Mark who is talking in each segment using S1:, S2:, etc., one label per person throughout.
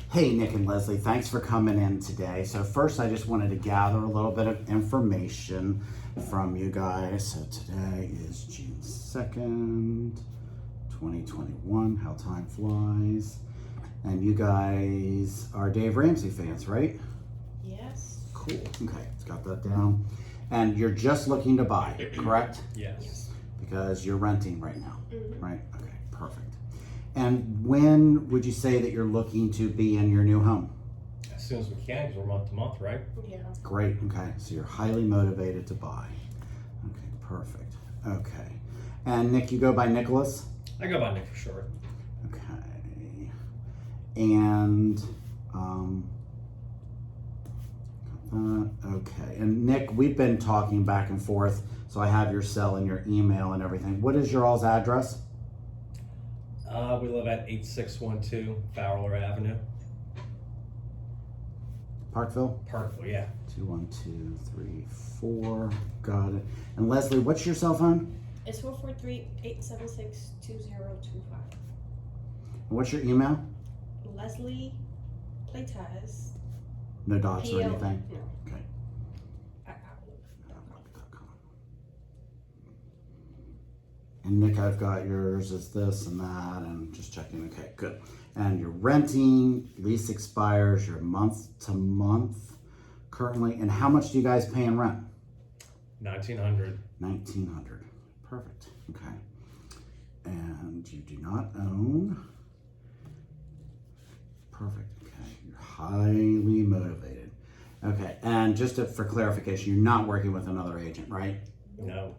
S1: Hey, Nick and Leslie, thanks for coming in today. So first, I just wanted to gather a little bit of information from you guys. So today is June 2nd, 2021, how time flies. And you guys are Dave Ramsey fans, right?
S2: Yes.
S1: Cool, okay, got that down. And you're just looking to buy, correct?
S3: Yes.
S1: Because you're renting right now,
S2: Mhm.
S1: right? Okay, perfect. And when would you say that you're looking to be in your new home?
S3: As soon as we can, because we're month to month, right?
S2: Yeah.
S1: Great, okay, so you're highly motivated to buy. Okay, perfect, okay. And Nick, you go by Nicholas?
S3: I go by Nick for short.
S1: Okay. And, okay, and Nick, we've been talking back and forth, so I have your cell and your email and everything. What is your all's address?
S3: We live at 8612 Fowler Avenue,
S1: Parkville?
S3: Parkville, yeah.
S1: 21234, got it. And Leslie, what's your cell phone?
S2: It's 443-876-2025.
S1: And what's your email?
S2: Leslie Playtaz.
S1: No dots or
S2: PL
S1: anything?
S2: No.
S1: Okay.
S2: At Outlook.com.
S1: And Nick, I've got yours as this and that, and just checking. Okay, good. And you're renting, lease expires, you're month to month currently. And how much do you guys pay in rent?
S3: 1900.
S1: $1,900. Perfect. Okay. And you do not own. Perfect. Okay. You're highly motivated. Okay. And just for clarification, you're not working with another agent, right?
S3: No.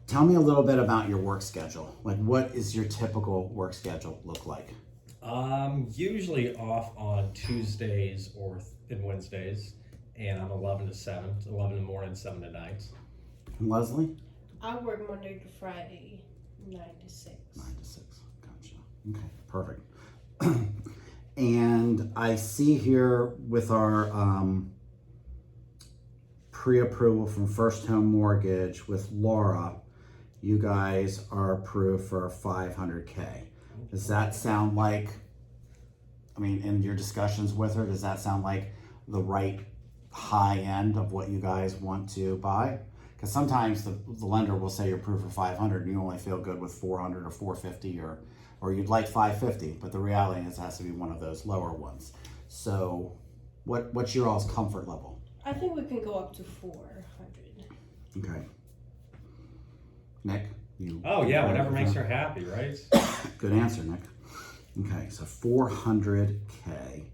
S1: Tell me a little bit about your work schedule. Like, what is your typical work schedule look like?
S3: Usually off on Tuesdays and Wednesdays, and I'm 11 to 7, 11 in the morning, 7 at night.
S1: And Leslie?
S2: I work Monday to Friday, 9 to 6.
S1: 9 to 6. Gotcha. Okay, perfect. And I see here with our pre-approval from First Home Mortgage with Laura, you guys are approved for $500K. Does that sound like, I mean, in your discussions with her, does that sound like the right high end of what you guys want to buy? Because sometimes the lender will say you're approved for 500 and you only feel good with 400 or 450 or you'd like 550, but the reality is it has to be one of those lower ones. So what's your all's comfort level?
S2: I think we can go up to 400.
S1: Okay. Nick?
S3: Oh, yeah, whatever makes her happy, right?
S1: Good answer, Nick. Okay, so 400K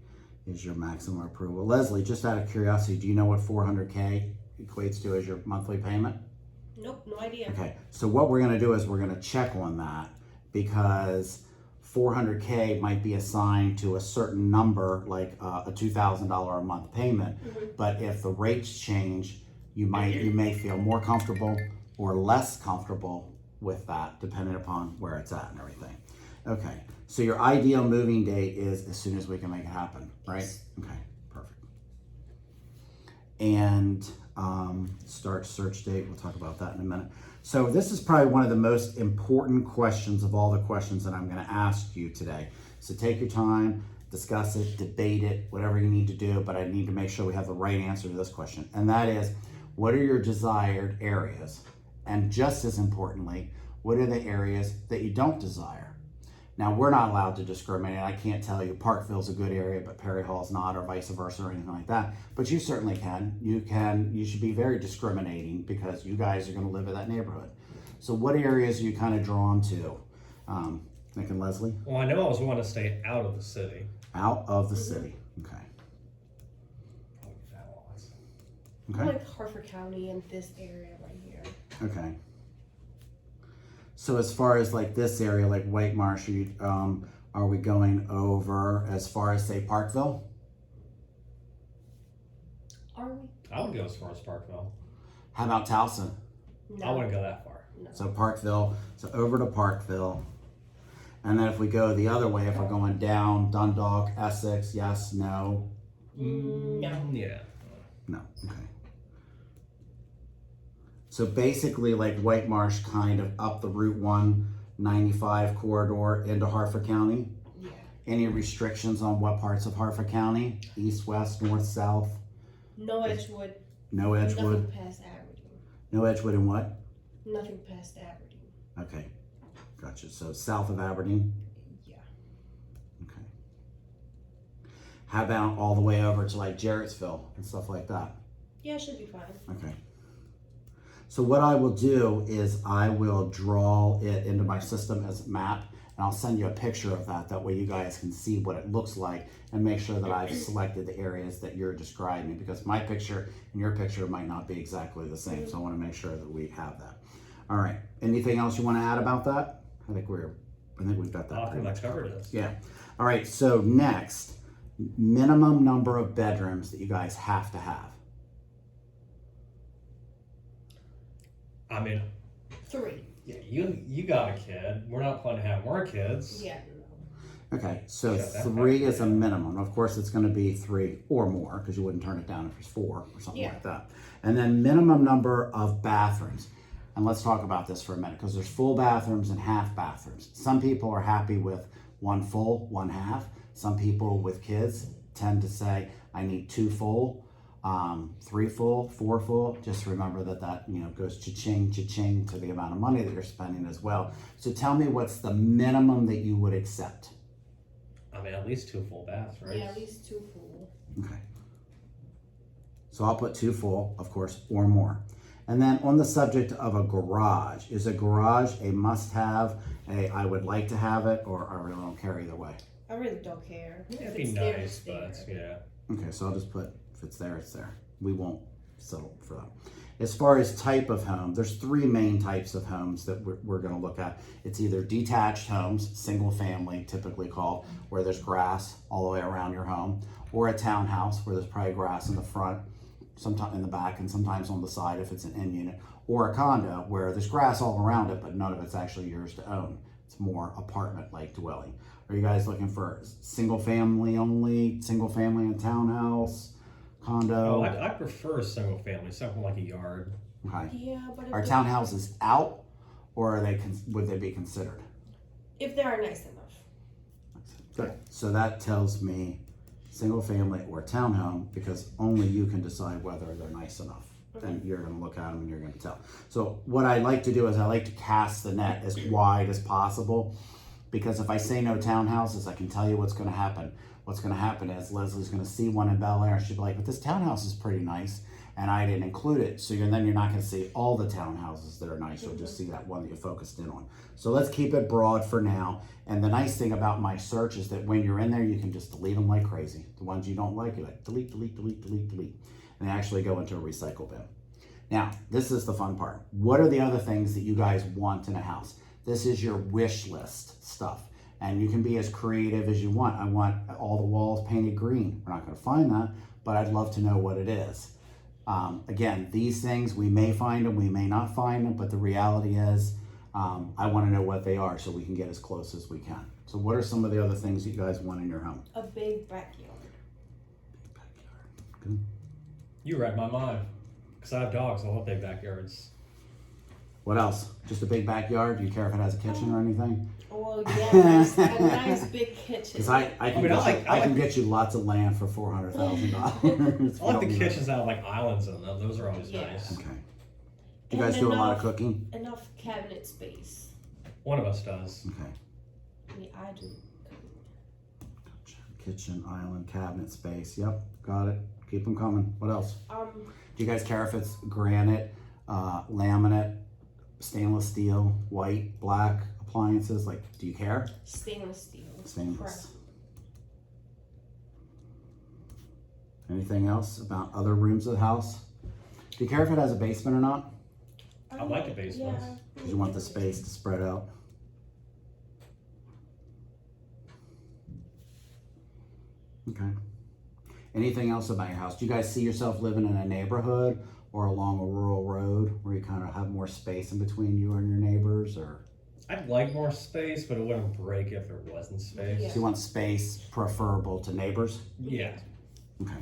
S1: is your maximum approval. Leslie, just out of curiosity, do you know what 400K equates to as your monthly payment?
S2: Nope, no idea.
S1: Okay, so what we're gonna do is we're gonna check on that because 400K might be assigned to a certain number, like a $2,000 a month payment. But if the rates change, you may feel more comfortable or less comfortable with that, depending upon where it's at and everything. Okay, so your ideal moving date is as soon as we can make it happen, right?
S2: Yes.
S1: Okay, perfect. And start search date, we'll talk about that in a minute. So this is probably one of the most important questions of all the questions that I'm gonna ask you today. So take your time, discuss it, debate it, whatever you need to do, but I need to make sure we have the right answer to this question. And that is, what are your desired areas? And just as importantly, what are the areas that you don't desire? Now, we're not allowed to discriminate. I can't tell you Parkville's a good area, but Perry Hall's not, or vice versa, or anything like that. But you certainly can. You should be very discriminating because you guys are going to live in that neighborhood. So what areas are you kind of drawn to? Nick and Leslie?
S3: Well, I know I was wanting to stay out of the city.
S1: Out of the city. Okay.
S3: Probably that lot.
S1: Okay.
S2: Like Harford County and this area right here.
S1: Okay. So as far as like this area, like White Marsh, are we going over as far as say Parkville?
S2: Are we?
S3: I would go as far as Parkville.
S1: How about Towson?
S2: No.
S3: I wouldn't go that far.
S2: No.
S1: So Parkville, so over to Parkville. And then if we go the other way, if we're going down, Dundalk, Essex, yes, no?
S2: No.
S3: Yeah.
S1: No, okay. So basically like White Marsh kind of up the Route 195 corridor into Harford County?
S2: Yeah.
S1: Any restrictions on what parts of Hartford County? East, west, north, south?
S2: No Edgewood.
S1: No Edgewood?
S2: Nothing past Aberdeen.
S1: No Edgewood and what?
S2: Nothing past Aberdeen.
S1: Okay, gotcha. So south of Aberdeen?
S2: Yeah.
S1: Okay. How about all the way over to like Jarrettsville and stuff like that?
S2: Yeah, it should be fine.
S1: Okay. So what I will do is I will draw it into my system as a map, and I'll send you a picture of that. That way you guys can see what it looks like and make sure that I've selected the areas that you're describing, because my picture and your picture might not be exactly the same. So I want to make sure that we have that. All right. Anything else you want to add about that? I think we've got that.
S3: I think that covered it.
S1: Yeah. All right. So next, minimum number of bedrooms that you guys have to have.
S3: I mean,
S2: 3.
S3: yeah, you got a kid. We're not planning to have more kids.
S2: Yeah.
S1: Okay, so
S3: Shut that
S1: 3
S3: back
S1: is a
S3: down.
S1: minimum. Of course, it's going to be 3 or more, because you wouldn't turn it down if it's 4 or something
S2: Yeah.
S1: like that. And then minimum number of bathrooms. And let's talk about this for a minute, because there's full bathrooms and half bathrooms. Some people are happy with 1 full, 1 half. Some people with kids tend to say, I need 2 full, 3 full, 4 full. Just remember that goes cha-ching to the amount of money that you're spending as well. So tell me, what's the minimum that you would accept?
S3: I mean, at least 2 full baths, right?
S2: Yeah, at least 2 full.
S1: Okay. So I'll put 2 full, of course, or more. And then on the subject of a garage, is a garage a must-have, I would like to have it, or I really don't care either way?
S2: I really don't care.
S3: Yeah,
S2: If
S3: it'd be
S2: it's there,
S3: nice,
S2: it's there.
S3: but yeah.
S1: Okay, so I'll just put, if it's there, it's there. We won't settle for that. As far as type of home, there's 3 main types of homes that we're going to look at. It's either detached homes, single family typically called, where there's grass all the way around your home, or a townhouse where there's probably grass in the front, sometimes in the back, and sometimes on the side if it's an in unit, or a condo where there's grass all around it, but none of it's actually yours to own. It's more apartment-like dwelling. Are you guys looking for single family only, single family and townhouse, condo?
S3: Oh, I prefer a single family, something like a yard.
S1: Okay.
S2: Yeah, but if
S1: Are
S2: they-
S1: townhouses out, or are they would they be considered?
S2: if they are nice enough.
S1: Good. So that tells me single family or townhome, because only you can decide whether they're nice enough. And you're going to look at them and you're going to tell. So what I like to do is I like to cast the net as wide as possible, because if I say no townhouses, I can tell you what's going to happen. What's going to happen is Leslie's going to see one in Bel Air and she'll be like, but this townhouse is pretty nice, and I didn't include it. So then you're not going to see all the townhouses that are nice. You'll just see that one that you focused in on. So let's keep it broad for now. And the nice thing about my search is that when you're in there, you can just delete them like crazy. The ones you don't like, you're like, delete, delete, delete, delete, delete. And they actually go into a recycle bin. Now, this is the fun part. What are the other things that you guys want in a house? This is your wish list stuff. And you can be as creative as you want. I want all the walls painted green. We're not going to find that, but I'd love to know what it is. Again, these things, we may find them, we may not find them, but the reality is I want to know what they are so we can get as close as we can. So what are some of the other things that you guys want in your home?
S2: A big backyard.
S1: Backyard. Good.
S3: You read my mind. Because I have dogs, I love big backyards.
S1: What else? Just a big backyard? Do you care if it has a kitchen or anything?
S2: Well, yeah, a nice big kitchen.
S1: Because I can get you lots of land for $400,000.
S3: I like the kitchens that have like islands in them. Those are always
S2: Yeah.
S3: nice.
S1: Okay. You guys do a lot of cooking?
S2: Enough cabinet space.
S3: One of us does.
S1: Okay.
S2: I mean, I do.
S1: Kitchen, island, cabinet space. Yep, got it. Keep them coming. What else? Do you guys care if it's granite, laminate, stainless steel, white, black appliances? Like, do you care?
S2: Stainless steel.
S1: Stainless. Anything else about other rooms of the house? Do you care if it has a basement or not?
S3: I like a basement.
S2: Yeah.
S1: Because you want the space to spread out. Okay. Anything else about your house? Do you guys see yourself living in a neighborhood or along a rural road where you kind of have more space in between you and your neighbors? Or
S3: I'd like more space, but it wouldn't break if there wasn't space.
S2: Yeah.
S1: do you want space preferable to neighbors?
S3: Yeah.
S1: Okay.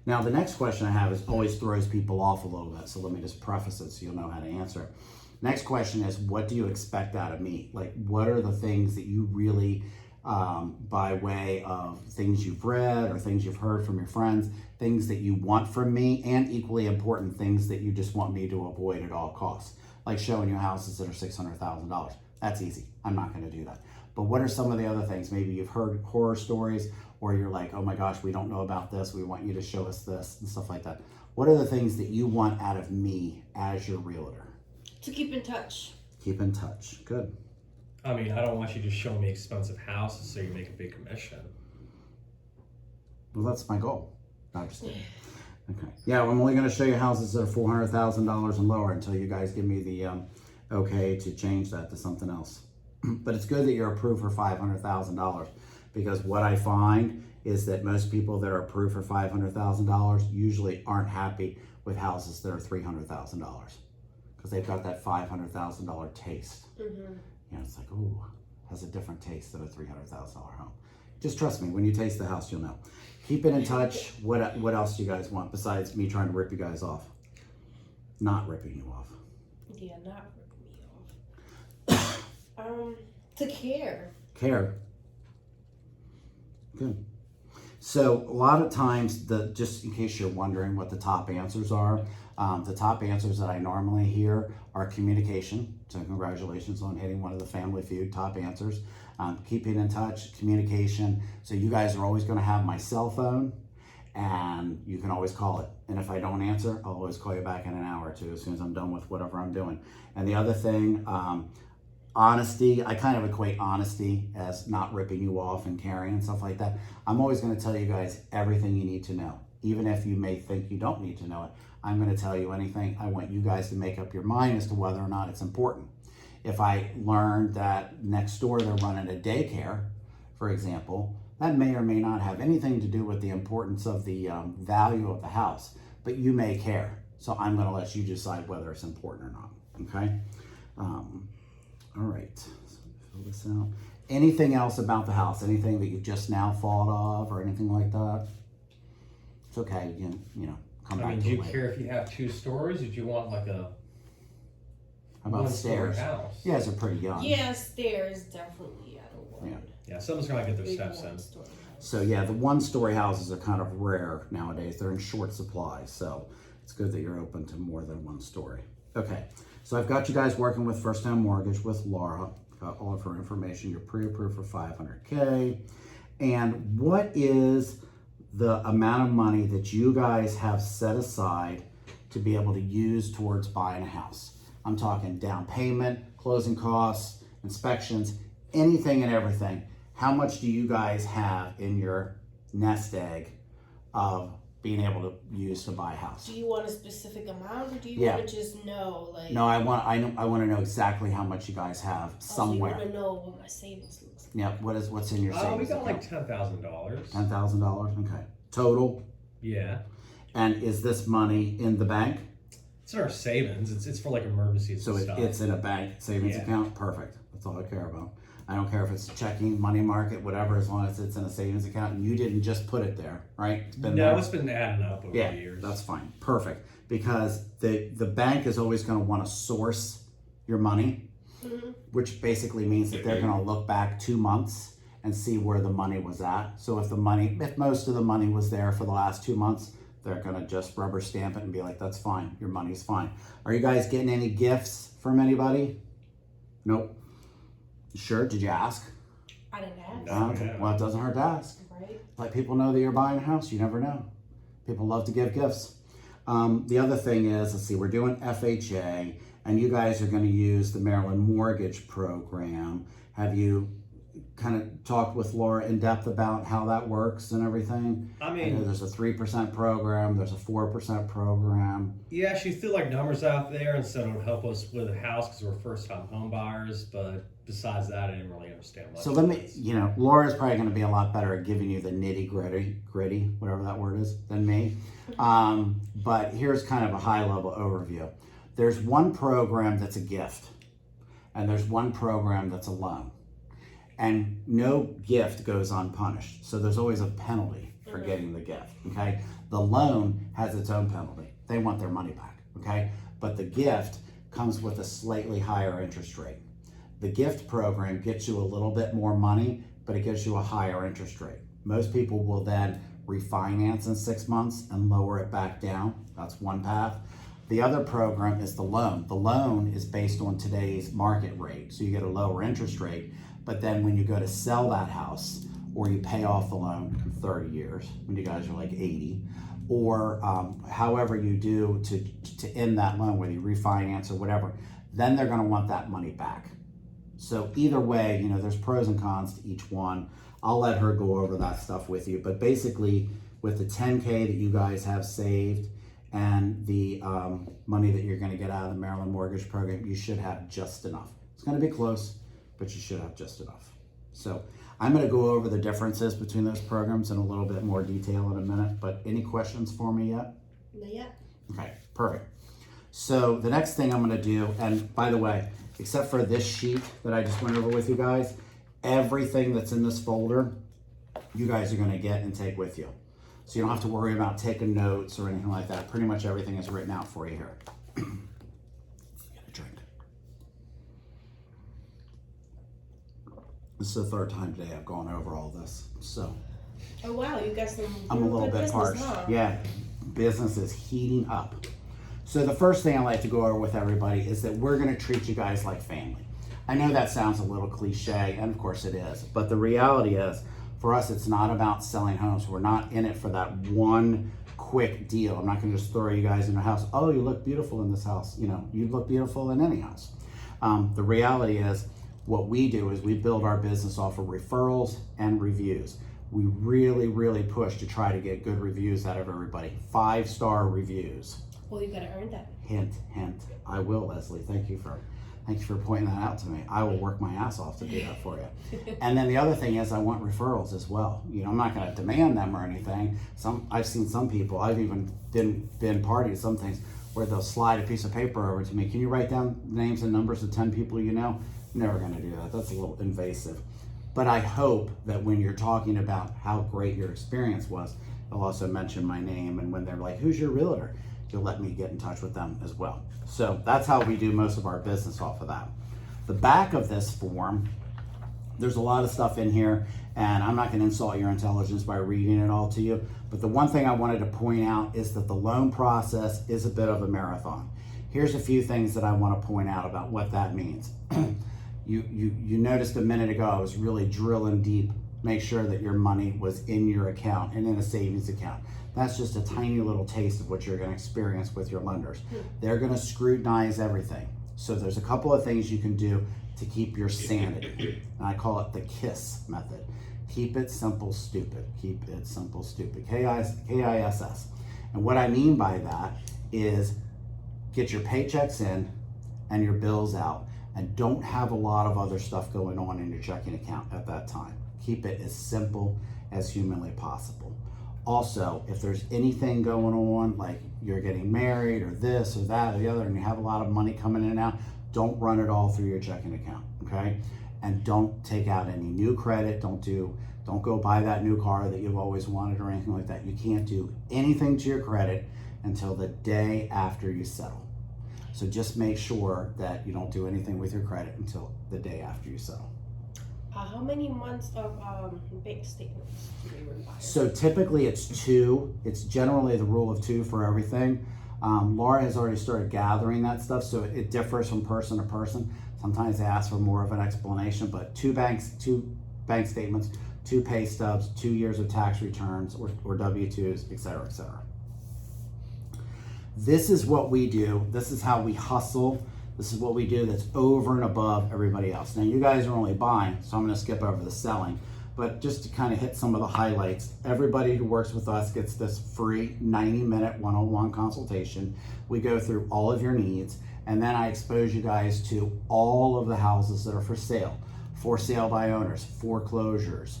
S1: Now, the next question I have is always throws people off a little bit, so let me just preface it so you'll know how to answer it. Next question is, what do you expect out of me? Like, what are the things that you really, by way of things you've read or things you've heard from your friends, things that you want from me, and equally important, things that you just want me to avoid at all costs, like showing you houses that are $600,000. That's easy. I'm not going to do that. But what are some of the other things? Maybe you've heard horror stories, or you're like, oh my gosh, we don't know about this. We want you to show us this and stuff like that. What are the things that you want out of me as your realtor?
S2: To keep in touch.
S1: Keep in touch. Good.
S3: I mean, I don't want you to show me expensive houses so you make a big commission.
S1: Well, that's my goal. No, just kidding. Okay. Yeah, I'm only going to show you houses that are $400,000 and lower until you guys give me the okay to change that to something else. But it's good that you're approved for $500,000, because what I find is that most people that are approved for $500,000 usually aren't happy with houses that are $300,000, because they've got that $500,000 taste.
S2: Mm-hmm.
S1: You know, it's like, ooh, has a different taste than a $300,000 home. Just trust me, when you taste the house, you'll know. Keep it in touch. What else do you guys want besides me trying to rip you guys off? Not ripping you off.
S2: Yeah, not ripping me off. To care.
S1: Care. Good. So a lot of times, just in case you're wondering what the top answers are, the top answers that I normally hear are communication. So congratulations on hitting one of the Family Feud top answers. Keeping in touch, communication. So you guys are always going to have my cell phone, and you can always call it. And if I don't answer, I'll always call you back in an hour or two as soon as I'm done with whatever I'm doing. And the other thing, honesty. I kind of equate honesty as not ripping you off and caring and stuff like that. I'm always going to tell you guys everything you need to know. Even if you may think you don't need to know it, I'm going to tell you anything. I want you guys to make up your mind as to whether or not it's important. If I learned that next door they're running a daycare, for example, that may or may not have anything to do with the importance of the value of the house, but you may care. So I'm going to let you decide whether it's important or not. Okay? All right. So fill this out. Anything else about the house? Anything that you've just now thought of or anything like that? It's okay. You know, come back to it.
S3: Do you care if you have 2 stories, or do you want like a
S1: How about
S3: one-story
S1: stairs?
S3: house?
S1: You guys are pretty young.
S2: Yeah, stairs definitely. I don't want.
S3: Yeah, someone's gonna get their
S2: big
S3: steps in.
S2: one-story house.
S1: So yeah, the one-story houses are kind of rare nowadays. They're in short supply, so it's good that you're open to more than one story. Okay, so I've got you guys working with First Time Mortgage with Laura. Got all of her information. You're pre-approved for $500K. And what is the amount of money that you guys have set aside to be able to use towards buying a house? I'm talking down payment, closing costs, inspections, anything and everything. How much do you guys have in your nest egg of being able to use to buy a house?
S2: Do you want a specific amount, or do you
S1: Yeah.
S2: want to just know, like?
S1: No, I want to know exactly how much you guys have somewhere.
S2: So you want to know what my savings looks like.
S1: Yeah, what's in your
S3: We
S1: savings
S3: got like
S1: account?
S3: $10,000.
S1: $10,000. Okay, total.
S3: Yeah,
S1: And is this money in the bank?
S3: it's in our savings. It's for like emergencies
S1: So
S3: and stuff.
S1: it's in a bank savings
S3: Yeah.
S1: account. Perfect. That's all I care about. I don't care if it's checking, money market, whatever, as long as it's in a savings account. And you didn't just put it there, right? It's been there.
S3: It's been adding up over
S1: Yeah,
S3: the years.
S1: that's fine. Perfect. Because the bank is always going to want to source your money,
S2: Mm-hmm.
S1: which basically means that they're going to look back 2 months and see where the money was at. So if most of the money was there for the last 2 months, they're going to just rubber stamp it and be like, that's fine. Your money's fine. Are you guys getting any gifts from anybody? Nope. Sure? Did you ask?
S2: I didn't ask.
S3: No.
S1: Okay.
S3: yeah.
S1: Well, it doesn't hurt to ask.
S2: Right?
S1: Let people know that you're buying a house. You never know. People love to give gifts. The other thing is, let's see, we're doing FHA, and you guys are going to use the Maryland Mortgage Program. Have you kind of talked with Laura in depth about how that works and everything?
S3: I
S1: I know
S3: mean,
S1: there's a 3% program, there's a 4% program.
S3: yeah, she threw like numbers out there and said it would help us with a house because we're first-time home buyers. But besides that, I didn't really understand much.
S1: So let me, Laura's probably going to be a lot better at giving you the nitty gritty, whatever that word is, than me. But here's kind of a high level overview. There's one program that's a gift, and there's one program that's a loan. And no gift goes unpunished. So there's always a penalty for getting the gift, okay? The loan has its own penalty. They want their money back, okay? But the gift comes with a slightly higher interest rate. The gift program gets you a little bit more money, but it gives you a higher interest rate. Most people will then refinance in 6 months and lower it back down. That's one path. The other program is the loan. The loan is based on today's market rate, so you get a lower interest rate, but then when you go to sell that house, or you pay off the loan in 30 years, when you guys are like 80, or however you do to end that loan, whether you refinance or whatever, then they're gonna want that money back. So either way, you know, there's pros and cons to each one. I'll let her go over that stuff with you, but basically with the 10K that you guys have saved and the money that you're gonna get out of the Maryland Mortgage Program, you should have just enough. It's gonna be close, but you should have just enough. So I'm gonna go over the differences between those programs in a little bit more detail in a minute, but any questions for me yet?
S2: Not yet.
S1: Okay, perfect. So the next thing I'm gonna do, and by the way, except for this sheet that I just went over with you guys, everything that's in this folder, you guys are gonna get and take with you. So you don't have to worry about taking notes or anything like that. Pretty much everything is written out for you here. Get a drink. This is the third time today I've gone over all this, so.
S2: Oh wow, you got some.
S1: I'm a little
S2: good
S1: bit
S2: business,
S1: parched.
S2: huh?
S1: Yeah, business is heating up. So the first thing I like to go over with everybody is that we're gonna treat you guys like family. I know that sounds a little cliche, and of course it is, but the reality is, for us, it's not about selling homes. We're not in it for that one quick deal. I'm not gonna just throw you guys in a house. Oh, you look beautiful in this house. You know, you look beautiful in any house. The reality is, what we do is we build our business off of referrals and reviews. We really, really push to try to get good reviews out of everybody. 5-star reviews.
S2: Well, you gotta earn that.
S1: Hint, hint. I will, Leslie. Thank you for pointing that out to me. I will work my ass off to do that for you. And then the other thing is I want referrals as well. You know, I'm not gonna demand them or anything. I've seen some people, I've even been party to some things where they'll slide a piece of paper over to me. Can you write down names and numbers of 10 people you know? Never gonna do that. That's a little invasive. But I hope that when you're talking about how great your experience was, they'll also mention my name, and when they're like, who's your realtor? You'll let me get in touch with them as well. So that's how we do most of our business off of that. The back of this form, there's a lot of stuff in here, and I'm not gonna insult your intelligence by reading it all to you, but the one thing I wanted to point out is that the loan process is a bit of a marathon. Here's a few things that I wanna point out about what that means. You noticed a minute ago I was really drilling deep, make sure that your money was in your account and in a savings account. That's just a tiny little taste of what you're gonna experience with your lenders. They're gonna scrutinize everything. So there's a couple of things you can do to keep your sanity. And I call it the KISS method. Keep it simple, stupid. Keep it simple, stupid. K-I-S-S. And what I mean by that is get your paychecks in and your bills out, and don't have a lot of other stuff going on in your checking account at that time. Keep it as simple as humanly possible. Also, if there's anything going on, like you're getting married or this or that or the other, and you have a lot of money coming in and out, don't run it all through your checking account, okay? And don't take out any new credit. Don't go buy that new car that you've always wanted or anything like that. You can't do anything to your credit until the day after you settle. So just make sure that you don't do anything with your credit until the day after you settle.
S2: How many months of bank statements do we require?
S1: So typically it's 2. It's generally the rule of 2 for everything. Laura has already started gathering that stuff, so it differs from person to person. Sometimes they ask for more of an explanation, but 2 bank statements, 2 pay stubs, 2 years of tax returns or W-2s, et cetera, et cetera. This is what we do. This is how we hustle. This is what we do that's over and above everybody else. Now you guys are only buying, so I'm gonna skip over the selling, but just to kind of hit some of the highlights, everybody who works with us gets this free 90-minute one-on-one consultation. We go through all of your needs, and then I expose you guys to all of the houses that are for sale by owners, foreclosures,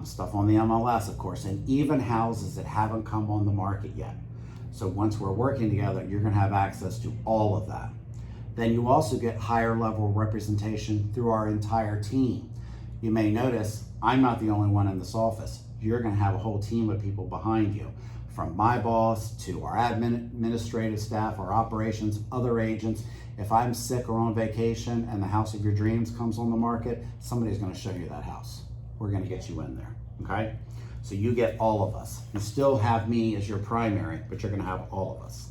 S1: stuff on the MLS, of course, and even houses that haven't come on the market yet. So once we're working together, you're gonna have access to all of that. Then you also get higher level representation through our entire team. You may notice I'm not the only one in this office. You're gonna have a whole team of people behind you, from my boss to our administrative staff, our operations, other agents, If I'm sick or on vacation and the house of your dreams comes on the market, somebody's gonna show you that house. We're gonna get you in there, okay? So you get all of us. You still have me as your primary, but you're gonna have all of us.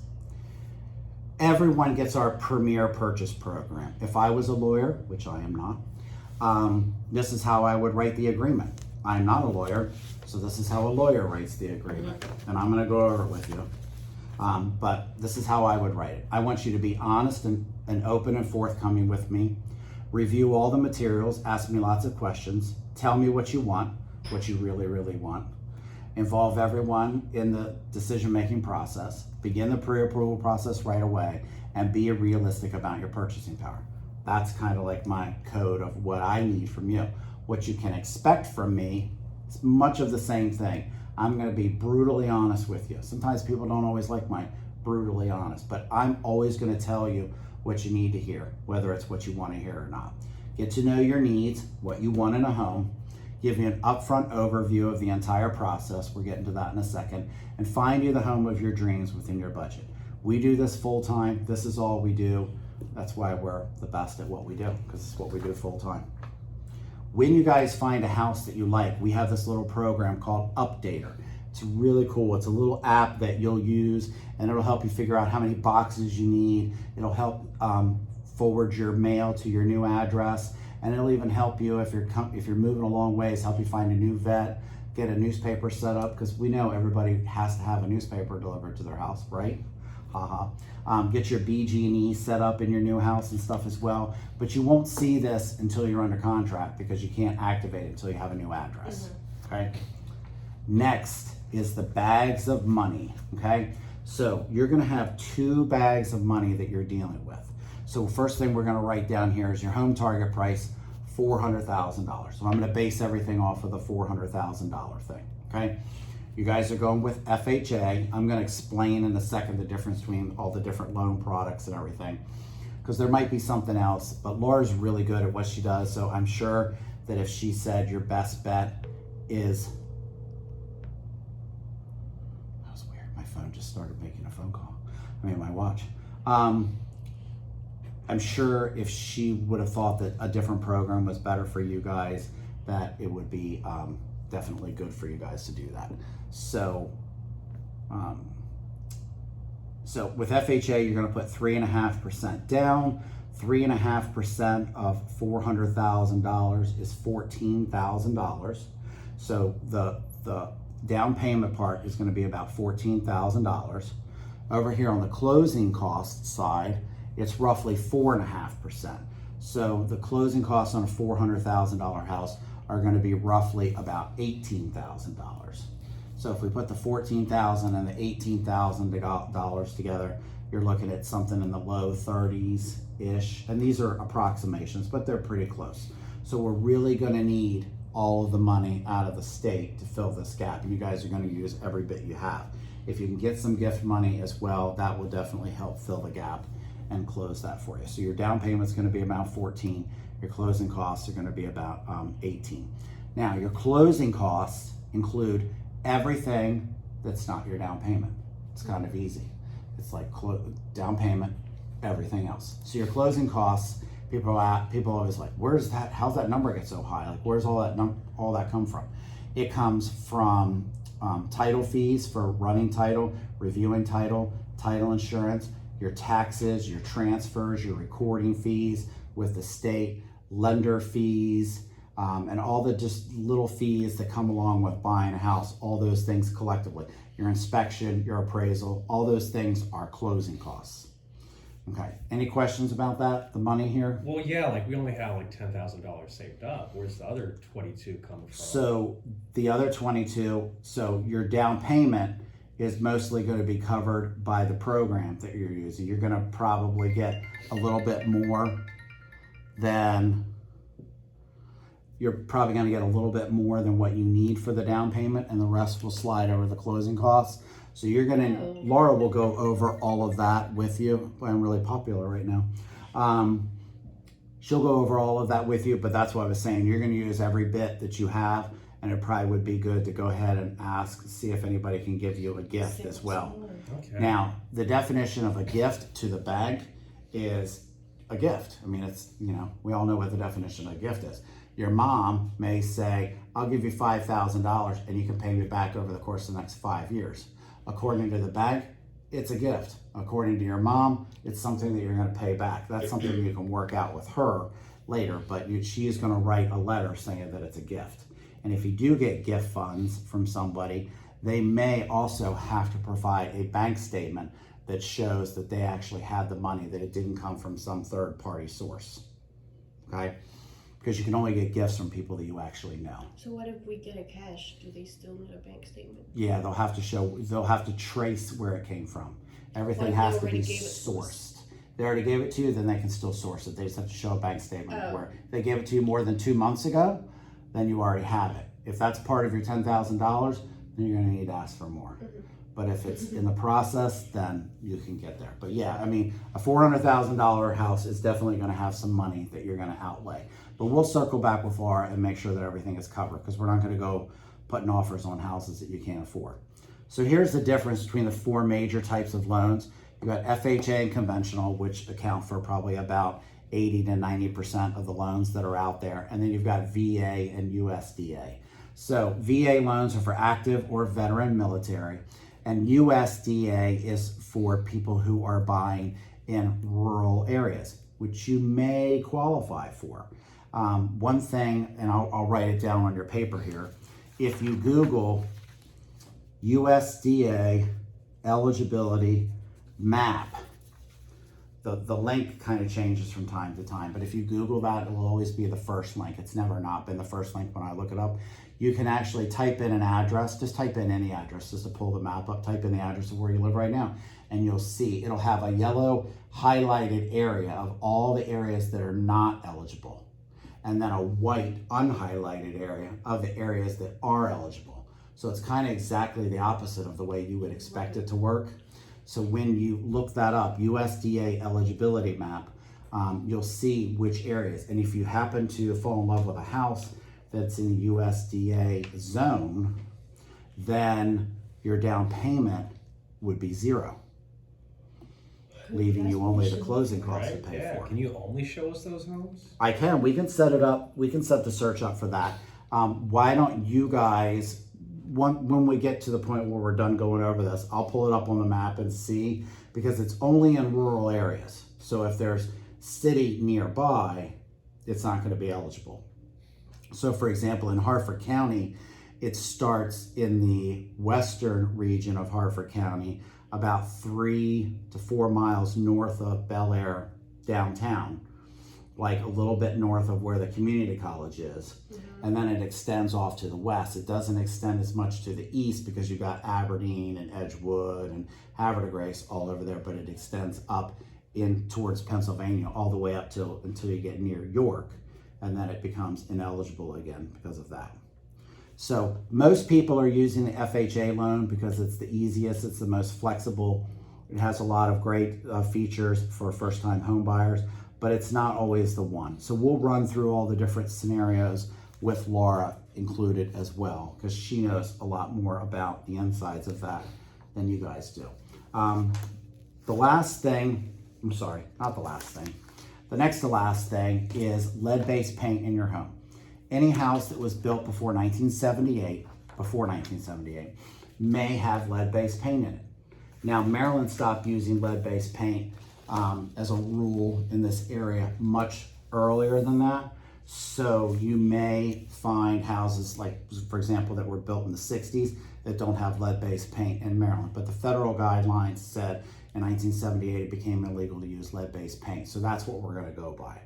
S1: Everyone gets our premier purchase program. If I was a lawyer, which I am not, this is how I would write the agreement. I'm not a lawyer, so this is how a lawyer writes the agreement. And I'm gonna go over it with you. But this is how I would write it. I want you to be honest and open and forthcoming with me. Review all the materials, ask me lots of questions, tell me what you want, what you really, really want. Involve everyone in the decision-making process, begin the pre-approval process right away, and be realistic about your purchasing power. That's kind of like my code of what I need from you. What you can expect from me is much of the same thing. I'm gonna be brutally honest with you. Sometimes people don't always like my brutally honest, but I'm always gonna tell you what you need to hear, whether it's what you wanna hear or not. Get to know your needs, what you want in a home, give you an upfront overview of the entire process, we're getting to that in a second, and find you the home of your dreams within your budget. We do this full time, this is all we do. That's why we're the best at what we do, because it's what we do full time. When you guys find a house that you like, we have this little program called Updater. It's really cool. It's a little app that you'll use, and it'll help you figure out how many boxes you need. It'll help forward your mail to your new address, and it'll even help you if you're moving a long ways, help you find a new vet, get a newspaper set up, because we know everybody has to have a newspaper delivered to their house, right? Get your BG&E set up in your new house and stuff as well. But you won't see this until you're under contract, because you can't activate it until you have a new address, okay? Next is the bags of money, okay? So you're gonna have 2 bags of money that you're dealing with. So first thing we're gonna write down here is your home target price, $400,000. So I'm gonna base everything off of the $400,000 thing, okay? You guys are going with FHA. I'm gonna explain in a second the difference between all the different loan products and everything, because there might be something else, but Laura's really good at what she does, so I'm sure that if she said your best bet is, that was weird, my phone just started making a phone call. I mean, my watch. I'm sure if she would have thought that a different program was better for you guys, that it would be definitely good for you guys to do that. So, so with FHA, you're going to put 3.5% down. 3.5% of $400,000 is $14,000. So the down payment part is going to be about $14,000. Over here on the closing cost side, it's roughly 4.5%. So the closing costs on a $400,000 house are going to be roughly about $18,000. So if we put the $14,000 and the $18,000 together, you're looking at something in the low 30s-ish. And these are approximations, but they're pretty close. So we're really going to need all of the money out of the state to fill this gap. And you guys are going to use every bit you have. If you can get some gift money as well, that will definitely help fill the gap and close that for you. So your down payment's going to be about 14. Your closing costs are going to be about 18. Now, your closing costs include everything that's not your down payment. It's kind of easy. It's like down payment, everything else. So your closing costs, people always like, where's that? How's that number get so high? Like, where's all that come from? It comes from title fees for running title, reviewing title, title insurance, your taxes, your transfers, your recording fees with the state, lender fees, and all the just little fees that come along with buying a house, all those things collectively. Your inspection, your appraisal, all those things are closing costs. Okay, any questions about that, the money here?
S3: Well, yeah, like we only have like $10,000 saved up. Where's the other 22 coming from?
S1: So the other 22, so your down payment is mostly going to be covered by the program that you're using. You're going to probably get a little bit more than, you're probably going to get a little bit more than what you need for the down payment, and the rest will slide over the closing costs. So you're going to, Laura will go over all of that with you. I'm really popular right now. She'll go over all of that with you, but that's what I was saying. You're going to use every bit that you have, and it probably would be good to go ahead and ask, see if anybody can give you a gift as well.
S3: Okay.
S1: Now, the definition of a gift to the bag is a gift. I mean, it's, we all know what the definition of a gift is. Your mom may say, I'll give you $5,000 and you can pay me back over the course of the next 5 years. According to the bank, it's a gift. According to your mom, it's something that you're going to pay back. That's something you can work out with her later, but she is going to write a letter saying that it's a gift. And if you do get gift funds from somebody, they may also have to provide a bank statement that shows that they actually had the money, that it didn't come from some third party source. Okay? Because you can only get gifts from people that you actually know.
S2: So what if we get a cash? Do they still need a bank statement?
S1: Yeah, they'll have to trace where it came from. Everything has to be sourced. They already gave it to you, then they can still source it. They just have to show a bank statement where they gave it to you more than 2 months ago, then you already have it. If that's part of your $10,000, then you're gonna need to ask for more. But if it's in the process, then you can get there. But yeah, I mean, a $400,000 house is definitely gonna have some money that you're gonna outlay. But we'll circle back with Laura and make sure that everything is covered, because we're not gonna go putting offers on houses that you can't afford. So here's the difference between the 4 major types of loans. You got FHA and conventional, which account for probably about 80 to 90% of the loans that are out there. And then you've got VA and USDA. So VA loans are for active or veteran military, and USDA is for people who are buying in rural areas, which you may qualify for. One thing, and I'll write it down on your paper here. If you Google USDA eligibility map, the link kind of changes from time to time, but if you Google that, it will always be the first link. It's never not been the first link when I look it up. You can actually type in an address, just type in any address, just to pull the map up, type in the address of where you live right now, and you'll see it'll have a yellow highlighted area of all the areas that are not eligible, and then a white unhighlighted area of the areas that are eligible. So it's kind of exactly the opposite of the way you would expect it to work. So when you look that up, USDA eligibility map, you'll see which areas. And if you happen to fall in love with a house that's in the USDA zone, then your down payment would be 0, leaving you only the closing costs to pay for.
S3: Can you only show us those homes?
S1: I can. We can set it up. We can set the search up for that. Why don't you guys, when we get to the point where we're done going over this, I'll pull it up on the map and see, because it's only in rural areas. So if there's city nearby, it's not going to be eligible. So for example, in Harford County, it starts in the western region of Harford County, about 3 to 4 miles north of Bel Air downtown, like a little bit north of where the community college is. And then it extends off to the west. It doesn't extend as much to the east because you've got Aberdeen and Edgewood and Havre de Grace all over there, but it extends up in towards Pennsylvania all the way up until you get near York, and then it becomes ineligible again because of that. So most people are using the FHA loan because it's the easiest, it's the most flexible. It has a lot of great features for first-time home buyers, but it's not always the one. So we'll run through all the different scenarios with Laura included as well, because she knows a lot more about the insides of that than you guys do. The last thing, I'm sorry, not the last thing. The next to last thing is lead-based paint in your home. Any house that was built before 1978, may have lead-based paint in it. Now, Maryland stopped using lead-based paint as a rule in this area much earlier than that. So you may find houses like, for example, that were built in the 60s that don't have lead-based paint in Maryland. But the federal guidelines said in 1978 it became illegal to use lead-based paint. So that's what we're going to go by.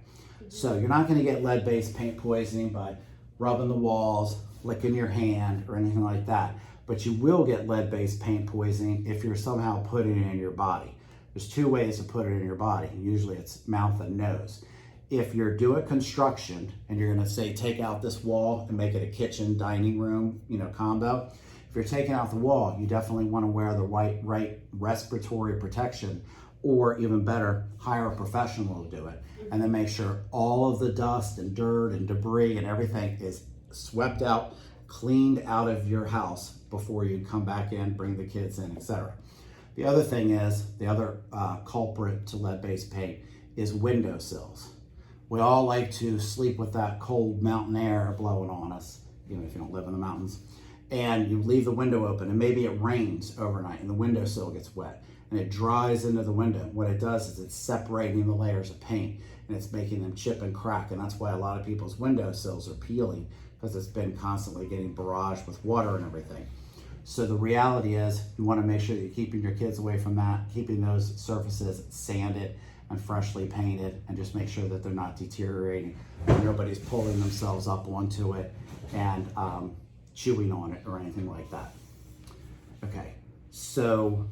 S1: So you're not going to get lead-based paint poisoning by rubbing the walls, licking your hand, or anything like that. But you will get lead-based paint poisoning if you're somehow putting it in your body. There's 2 ways to put it in your body. Usually it's mouth and nose. If you're doing construction and you're going to say take out this wall and make it a kitchen dining room, combo. If you're taking out the wall, you definitely want to wear the right respiratory protection, or even better, hire a professional to do it. And then make sure all of the dust and dirt and debris and everything is swept out, cleaned out of your house before you come back in, bring the kids in, etc. The other thing is, the other culprit to lead-based paint is windowsills. We all like to sleep with that cold mountain air blowing on us, even if you don't live in the mountains. And you leave the window open and maybe it rains overnight and the windowsill gets wet and it dries into the window. What it does is it's separating the layers of paint and it's making them chip and crack. And that's why a lot of people's windowsills are peeling, because it's been constantly getting barraged with water and everything. So the reality is you want to make sure that you're keeping your kids away from that, keeping those surfaces sanded and freshly painted, and just make sure that they're not deteriorating, nobody's pulling themselves up onto it and chewing on it or anything like that. Okay, so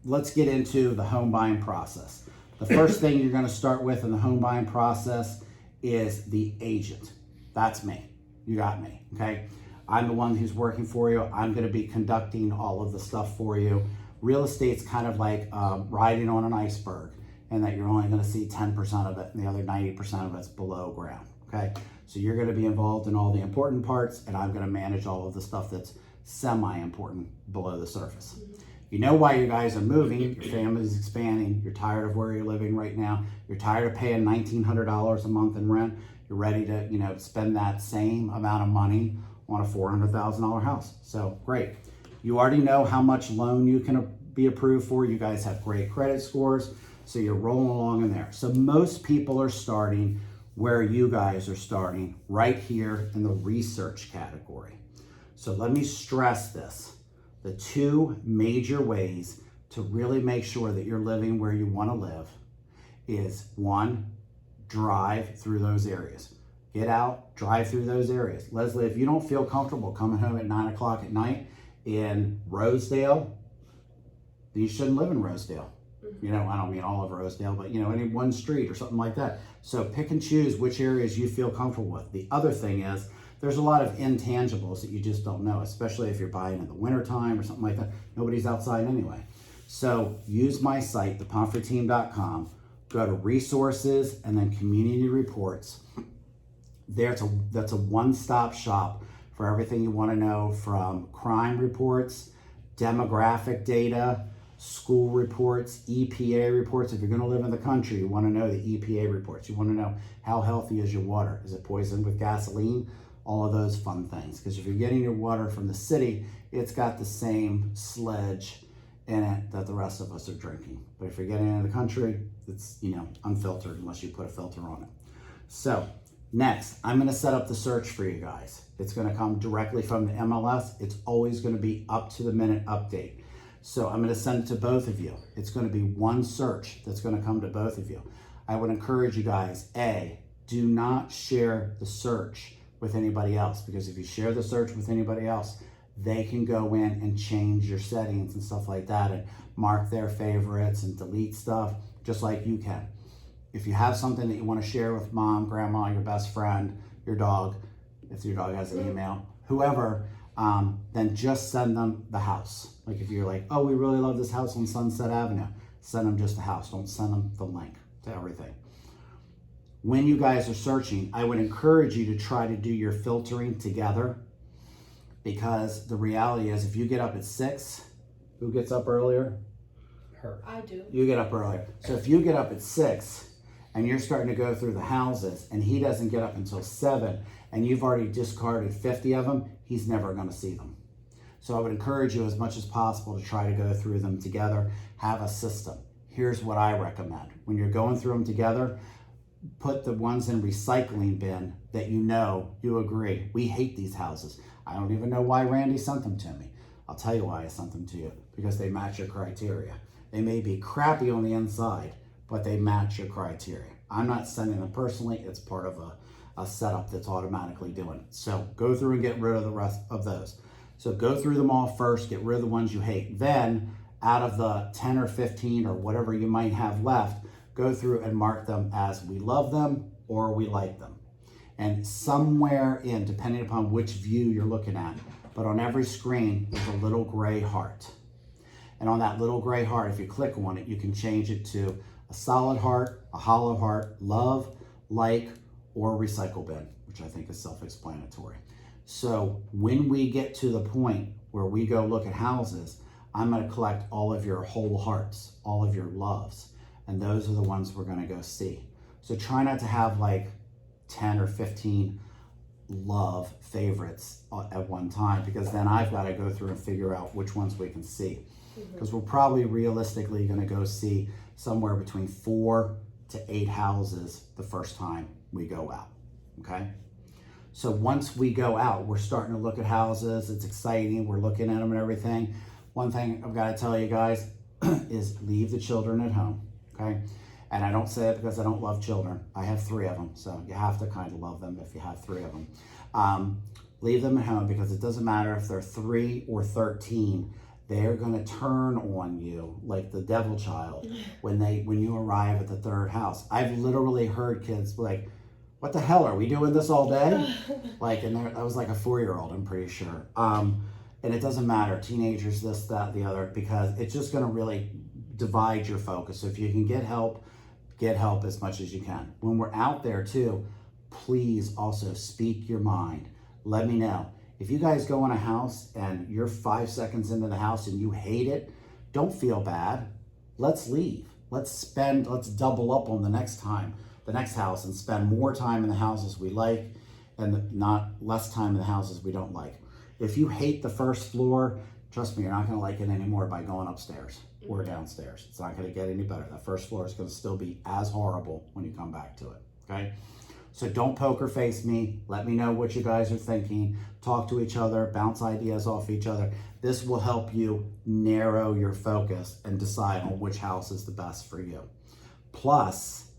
S1: let's get into the home buying process. The first thing you're going to start with in the home buying process is the agent. That's me. You got me, okay? I'm the one who's working for you. I'm going to be conducting all of the stuff for you. Real estate's kind of like riding on an iceberg, and that you're only going to see 10% of it and the other 90% of it's below ground, okay? So you're going to be involved in all the important parts, and I'm going to manage all of the stuff that's semi-important below the surface. You know why you guys are moving, your family's expanding, you're tired of where you're living right now, you're tired of paying $1,900 a month in rent, you're ready to spend that same amount of money on a $400,000 house. So great. You already know how much loan you can be approved for. You guys have great credit scores, so you're rolling along in there. So most people are starting where you guys are starting, right here in the research category. So let me stress this. The two major ways to really make sure that you're living where you want to live is, one, drive through those areas. Get out, drive through those areas. Leslie, if you don't feel comfortable coming home at 9 o'clock at night in Rosedale, then you shouldn't live in Rosedale. I don't mean all of Rosedale, but any one street or something like that. So pick and choose which areas you feel comfortable with. The other thing is, there's a lot of intangibles that you just don't know, especially if you're buying in the wintertime or something like that. Nobody's outside anyway. So use my site, thepomfreyteam.com, go to resources and then community reports. That's a one-stop shop for everything you want to know, from crime reports, demographic data, school reports, EPA reports. If you're going to live in the country, you want to know the EPA reports. You want to know how healthy is your water. Is it poisoned with gasoline? All of those fun things. Because if you're getting your water from the city, it's got the same sludge in it that the rest of us are drinking. But if you're getting it in the country, it's unfiltered unless you put a filter on it. So next, I'm going to set up the search for you guys. It's going to come directly from the MLS. It's always going to be up to the minute update. So I'm going to send it to both of you. It's going to be one search that's going to come to both of you. I would encourage you guys, do not share the search with anybody else, because if you share the search with anybody else, they can go in and change your settings and stuff like that and mark their favorites and delete stuff just like you can. If you have something that you want to share with mom, grandma, your best friend, your dog, if your dog has an email, whoever, then just send them the house. Like if you're like, oh, we really love this house on Sunset Avenue, send them just the house. Don't send them the link to everything. When you guys are searching, I would encourage you to try to do your filtering together, because the reality is if you get up at 6, who gets up earlier?
S3: Her.
S2: I do.
S1: You get up earlier. So if you get up at 6 and you're starting to go through the houses and he doesn't get up until 7 and you've already discarded 50 of them, he's never going to see them. So I would encourage you as much as possible to try to go through them together, have a system. Here's what I recommend. When you're going through them together, put the ones in recycling bin that you agree. We hate these houses. I don't even know why Randy sent them to me. I'll tell you why I sent them to you, because they match your criteria. They may be crappy on the inside, but they match your criteria. I'm not sending them personally. It's part of a setup that's automatically doing it. So go through and get rid of the rest of those. So go through them all first, get rid of the ones you hate. Then out of the 10 or 15 or whatever you might have left, go through and mark them as we love them or we like them. And somewhere in, depending upon which view you're looking at, but on every screen is a little gray heart. And on that little gray heart, if you click on it, you can change it to a solid heart, a hollow heart, love, like, or recycle bin, which I think is self-explanatory. So when we get to the point where we go look at houses, I'm going to collect all of your whole hearts, all of your loves, and those are the ones we're gonna go see. So try not to have like 10 or 15 love favorites at one time, because then I've got to go through and figure out which ones we can see. Because we're probably realistically going to go see somewhere between 4 to 8 houses the first time we go out. Okay. So once we go out, we're starting to look at houses. It's exciting. We're looking at them and everything. One thing I've got to tell you guys is leave the children at home. Okay. And I don't say it because I don't love children. I have 3 of them, so you have to kind of love them if you have 3 of them. Leave them at home, because it doesn't matter if they're 3 or 13. They're going to turn on you like the devil child when you arrive at the 3rd house. I've literally heard kids like, "What the hell, are we doing this all day?" Like, and I was like a 4-year-old, I'm pretty sure. And it doesn't matter, teenagers, this, that, the other, because it's just going to really divide your focus. So if you can get help as much as you can. When we're out there too, please also speak your mind. Let me know. If you guys go in a house and you're 5 seconds into the house and you hate it, don't feel bad. Let's leave. Let's double up on the next house, and spend more time in the houses we like and not less time in the houses we don't like. If you hate the first floor, trust me, you're not going to like it anymore by going upstairs or downstairs. It's not going to get any better. That first floor is going to still be as horrible when you come back to it. Okay? So don't poker face me. Let me know what you guys are thinking. Talk to each other, bounce ideas off each other. This will help you narrow your focus and decide on which house is the best for you. Plus,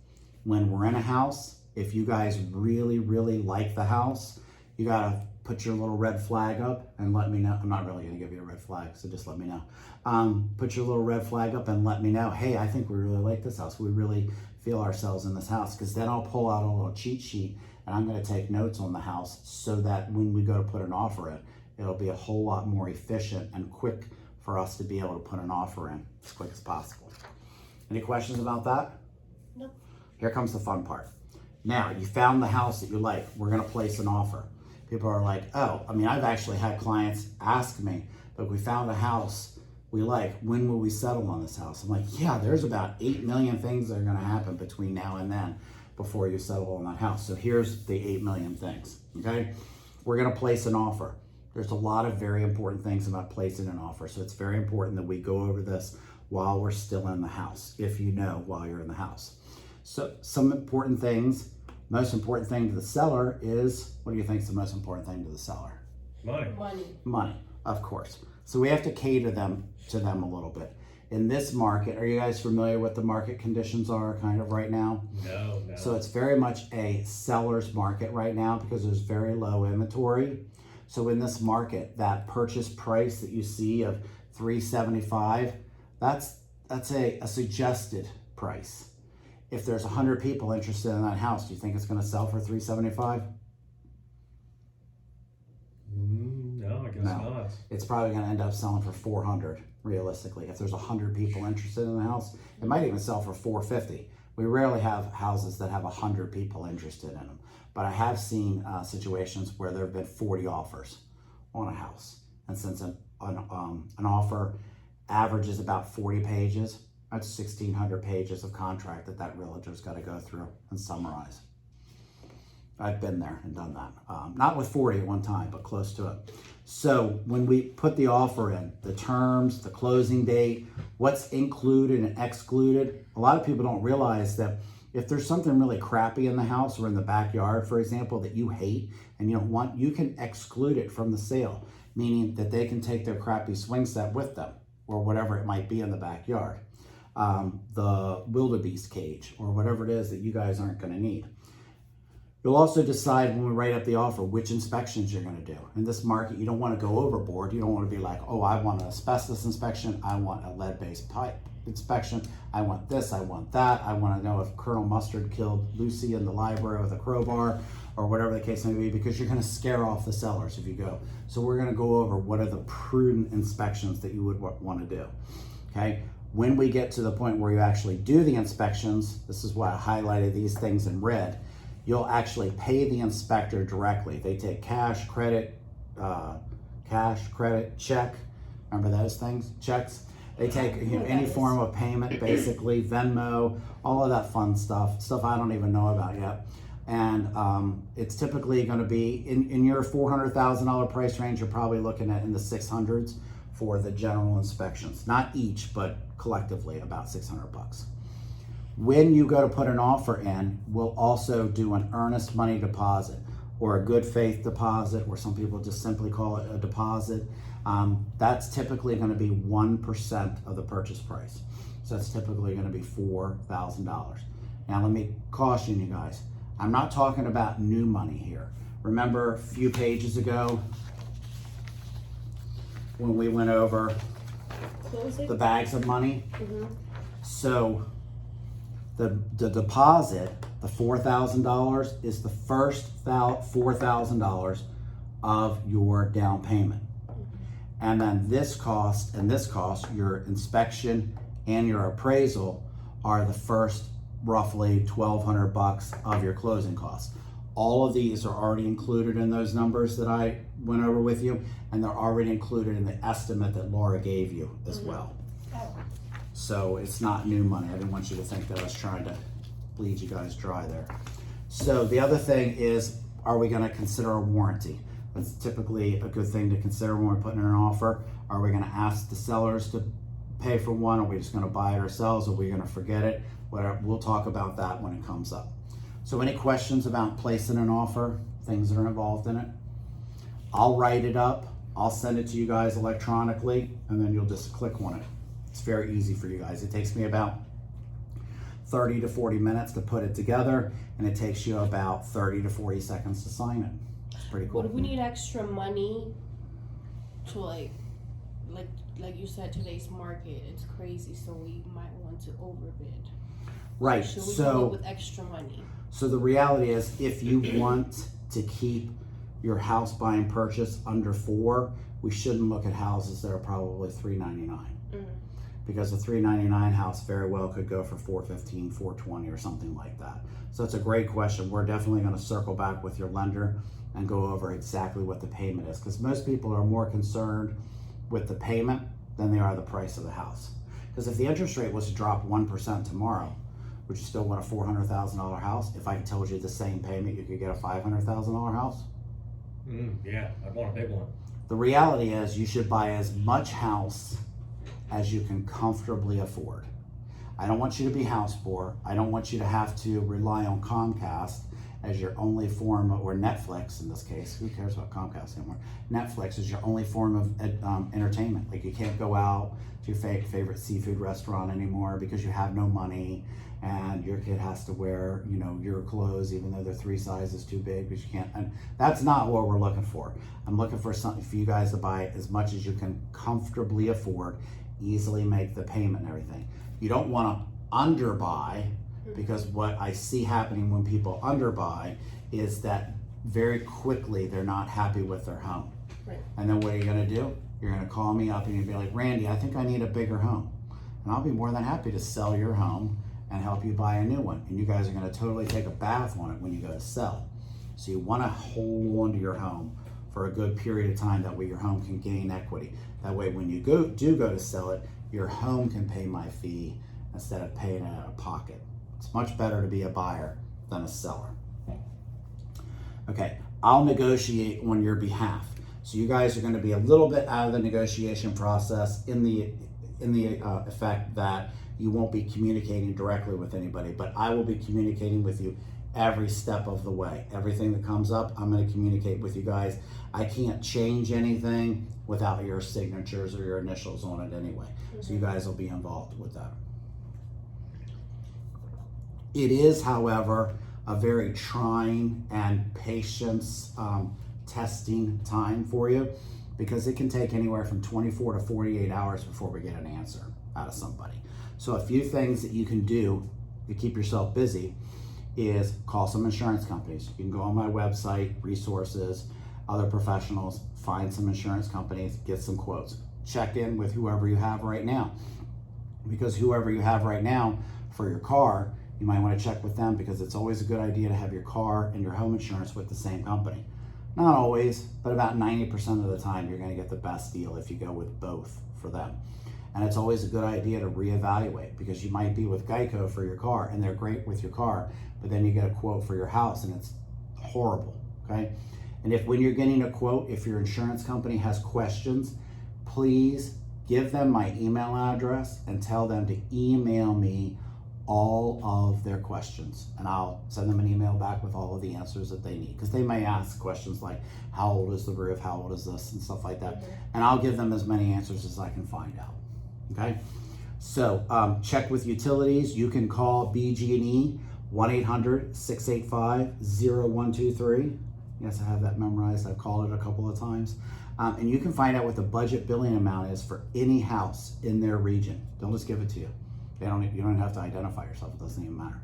S1: when we're in a house, if you guys really, really like the house, you got to put your little red flag up and let me know. I'm not really going to give you a red flag, so just let me know. Put your little red flag up and let me know, hey, I think we really like this house. We really feel ourselves in this house, because then I'll pull out a little cheat sheet and I'm going to take notes on the house, so that when we go to put an offer in, it'll be a whole lot more efficient and quick for us to be able to put an offer in as quick as possible. Any questions about that?
S2: No.
S1: Here comes the fun part. Now, you found the house that you like. We're going to place an offer. People are like, oh, I mean, I've actually had clients ask me, but we found a house we like, when will we settle on this house? I'm like, yeah, there's about 8 million things that are going to happen between now and then before you settle on that house. So here's the 8 million things, okay? We're going to place an offer. There's a lot of very important things about placing an offer. So it's very important that we go over this while we're still in the house, if you know while you're in the house. So some important things. Most important thing to the seller is, what do you think is the most important thing to the seller? Money, of course. So we have to cater to them a little bit. In this market, are you guys familiar with the market conditions are kind of right now?
S3: No.
S1: So it's very much a seller's market right now, because there's very low inventory. So in this market, that purchase price that you see of $375, that's a suggested price. If there's 100 people interested in that house, do you think it's going to sell for $375?
S3: No, I guess not.
S1: It's probably going to end up selling for $400, realistically. If there's 100 people interested in the house, it might even sell for $450. We rarely have houses that have 100 people interested in them. But I have seen situations where there have been 40 offers on a house. And since an offer averages about 40 pages, that's 1,600 pages of contract that realtor's got to go through and summarize. I've been there and done that. Not with 40 at one time, but close to it. So when we put the offer in, the terms, the closing date, what's included and excluded, a lot of people don't realize that if there's something really crappy in the house or in the backyard, for example, that you hate and you don't want, you can exclude it from the sale, meaning that they can take their crappy swing set with them or whatever it might be in the backyard. The wildebeest cage or whatever it is that you guys aren't going to need. You'll also decide when we write up the offer which inspections you're going to do. In this market, you don't want to go overboard. You don't want to be like, oh, I want an asbestos inspection. I want a lead-based pipe inspection. I want this. I want that. I want to know if Colonel Mustard killed Lucy in the library with a crowbar or whatever the case may be, because you're going to scare off the sellers if you go. So we're going to go over what are the prudent inspections that you would want to do. Okay. When we get to the point where you actually do the inspections, this is why I highlighted these things in red. You'll actually pay the inspector directly. They take cash, credit, check. Remember those things? Checks. They take any form of payment, basically, Venmo, all of that fun stuff I don't even know about yet. And it's typically going to be in your $400,000 price range. You're probably looking at in the 600s for the general inspections, not each, but collectively about $600. When you go to put an offer in, we'll also do an earnest money deposit or a good faith deposit, or some people just simply call it a deposit. That's typically going to be 1% of the purchase price. So that's typically going to be $4,000. Now let me caution you guys. I'm not talking about new money here. Remember a few pages ago when we went over the bags of money?
S2: Mm-hmm.
S1: So the deposit, the $4,000, is the first $4,000 of your down payment. And then this cost and this cost, your inspection and your appraisal, are the first roughly $1,200 of your closing costs. All of these are already included in those numbers that I went over with you, and they're already included in the estimate that Laura gave you as well.
S2: Oh.
S1: So it's not new money. I didn't want you to think that I was trying to bleed you guys dry there. So the other thing is, are we going to consider a warranty? That's typically a good thing to consider when we're putting in an offer. Are we going to ask the sellers to pay for one? Are we just going to buy it ourselves? Are we going to forget it? Whatever. We'll talk about that when it comes up. So any questions about placing an offer, things that are involved in it? I'll write it up. I'll send it to you guys electronically, and then you'll just click on it. It's very easy for you guys. It takes me about 30 to 40 minutes to put it together, and it takes you about 30 to 40 seconds to sign it. It's pretty cool.
S2: Would we need extra money to like you said, today's market, it's crazy, so we might want to overbid.
S1: Right.
S2: Should we do
S1: So
S2: it with extra money?
S1: So the reality is, if you want to keep your house buying purchase under 4, we shouldn't look at houses that are probably $399.
S2: Mm-hmm.
S1: Because a $399 house very well could go for $415, $420, or something like that. So it's a great question. We're definitely going to circle back with your lender and go over exactly what the payment is, because most people are more concerned with the payment than they are the price of the house. Because if the interest rate was to drop 1% tomorrow, would you still want a $400,000 house? If I told you the same payment, you could get a $500,000 house?
S3: Yeah, I'd want a big one.
S1: The reality is, you should buy as much house as you can comfortably afford. I don't want you to be house poor. I don't want you to have to rely on Comcast as your only form, or Netflix in this case. Who cares about Comcast anymore? Netflix is your only form of entertainment. Like, you can't go out to your favorite seafood restaurant anymore because you have no money, and your kid has to wear, your clothes even though they're 3 sizes too big, because you can't. And that's not what we're looking for. I'm looking for something for you guys to buy as much as you can comfortably afford, easily make the payment and everything. You don't want to underbuy, because what I see happening when people underbuy is that very quickly they're not happy with their home.
S2: Right.
S1: And then what are you going to do? You're going to call me up and you'll be like, Randy, I think I need a bigger home. And I'll be more than happy to sell your home and help you buy a new one. And you guys are going to totally take a bath on it when you go to sell. So you want to hold on to your home for a good period of time. That way your home can gain equity. That way when you do go to sell it, your home can pay my fee instead of paying it out of pocket. It's much better to be a buyer than a seller. Okay, I'll negotiate on your behalf. So you guys are going to be a little bit out of the negotiation process in the effect that you won't be communicating directly with anybody, but I will be communicating with you every step of the way. Everything that comes up, I'm going to communicate with you guys. I can't change anything without your signatures or your initials on it anyway. So you guys will be involved with that. It is, however, a very trying and patience testing time for you, because it can take anywhere from 24 to 48 hours before we get an answer out of somebody. So a few things that you can do to keep yourself busy is call some insurance companies. You can go on my website, resources, other professionals, find some insurance companies, get some quotes. Check in with whoever you have right now, because whoever you have right now for your car, you might want to check with them, because it's always a good idea to have your car and your home insurance with the same company. Not always, but about 90% of the time you're going to get the best deal if you go with both for them. And it's always a good idea to reevaluate, because you might be with Geico for your car and they're great with your car, but then you get a quote for your house and it's horrible, okay? And if when you're getting a quote, if your insurance company has questions, please give them my email address and tell them to email me all of their questions, and I'll send them an email back with all of the answers that they need, because they may ask questions like, how old is the roof, how old is this, and stuff like that. And I'll give them as many answers as I can find out, okay? So check with utilities. You can call BG&E 1-800-685-0123. Yes, I have that memorized. I've called it a couple of times. And you can find out what the budget billing amount is for any house in their region. They'll just give it to you. You don't have to identify yourself. It doesn't even matter.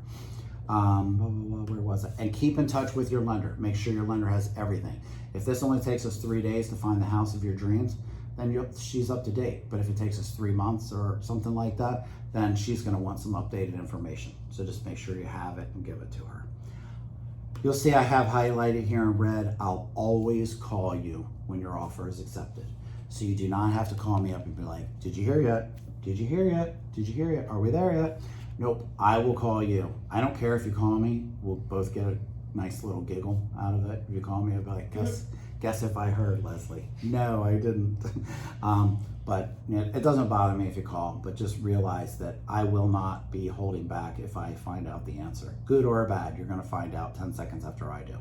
S1: Where was it? And keep in touch with your lender. Make sure your lender has everything. If this only takes us 3 days to find the house of your dreams, then she's up to date. But if it takes us 3 months or something like that, then she's going to want some updated information. So just make sure you have it and give it to her. You'll see I have highlighted here in red, I'll always call you when your offer is accepted. So you do not have to call me up and be like, did you hear yet? Did you hear yet? Did you hear yet? Are we there yet? Nope, I will call you. I don't care if you call me. We'll both get a nice little giggle out of it. If you call me, I'll be like, guess if I heard, Leslie. No, I didn't. But it doesn't bother me if you call, but just realize that I will not be holding back if I find out the answer. Good or bad, you're gonna find out 10 seconds after I do.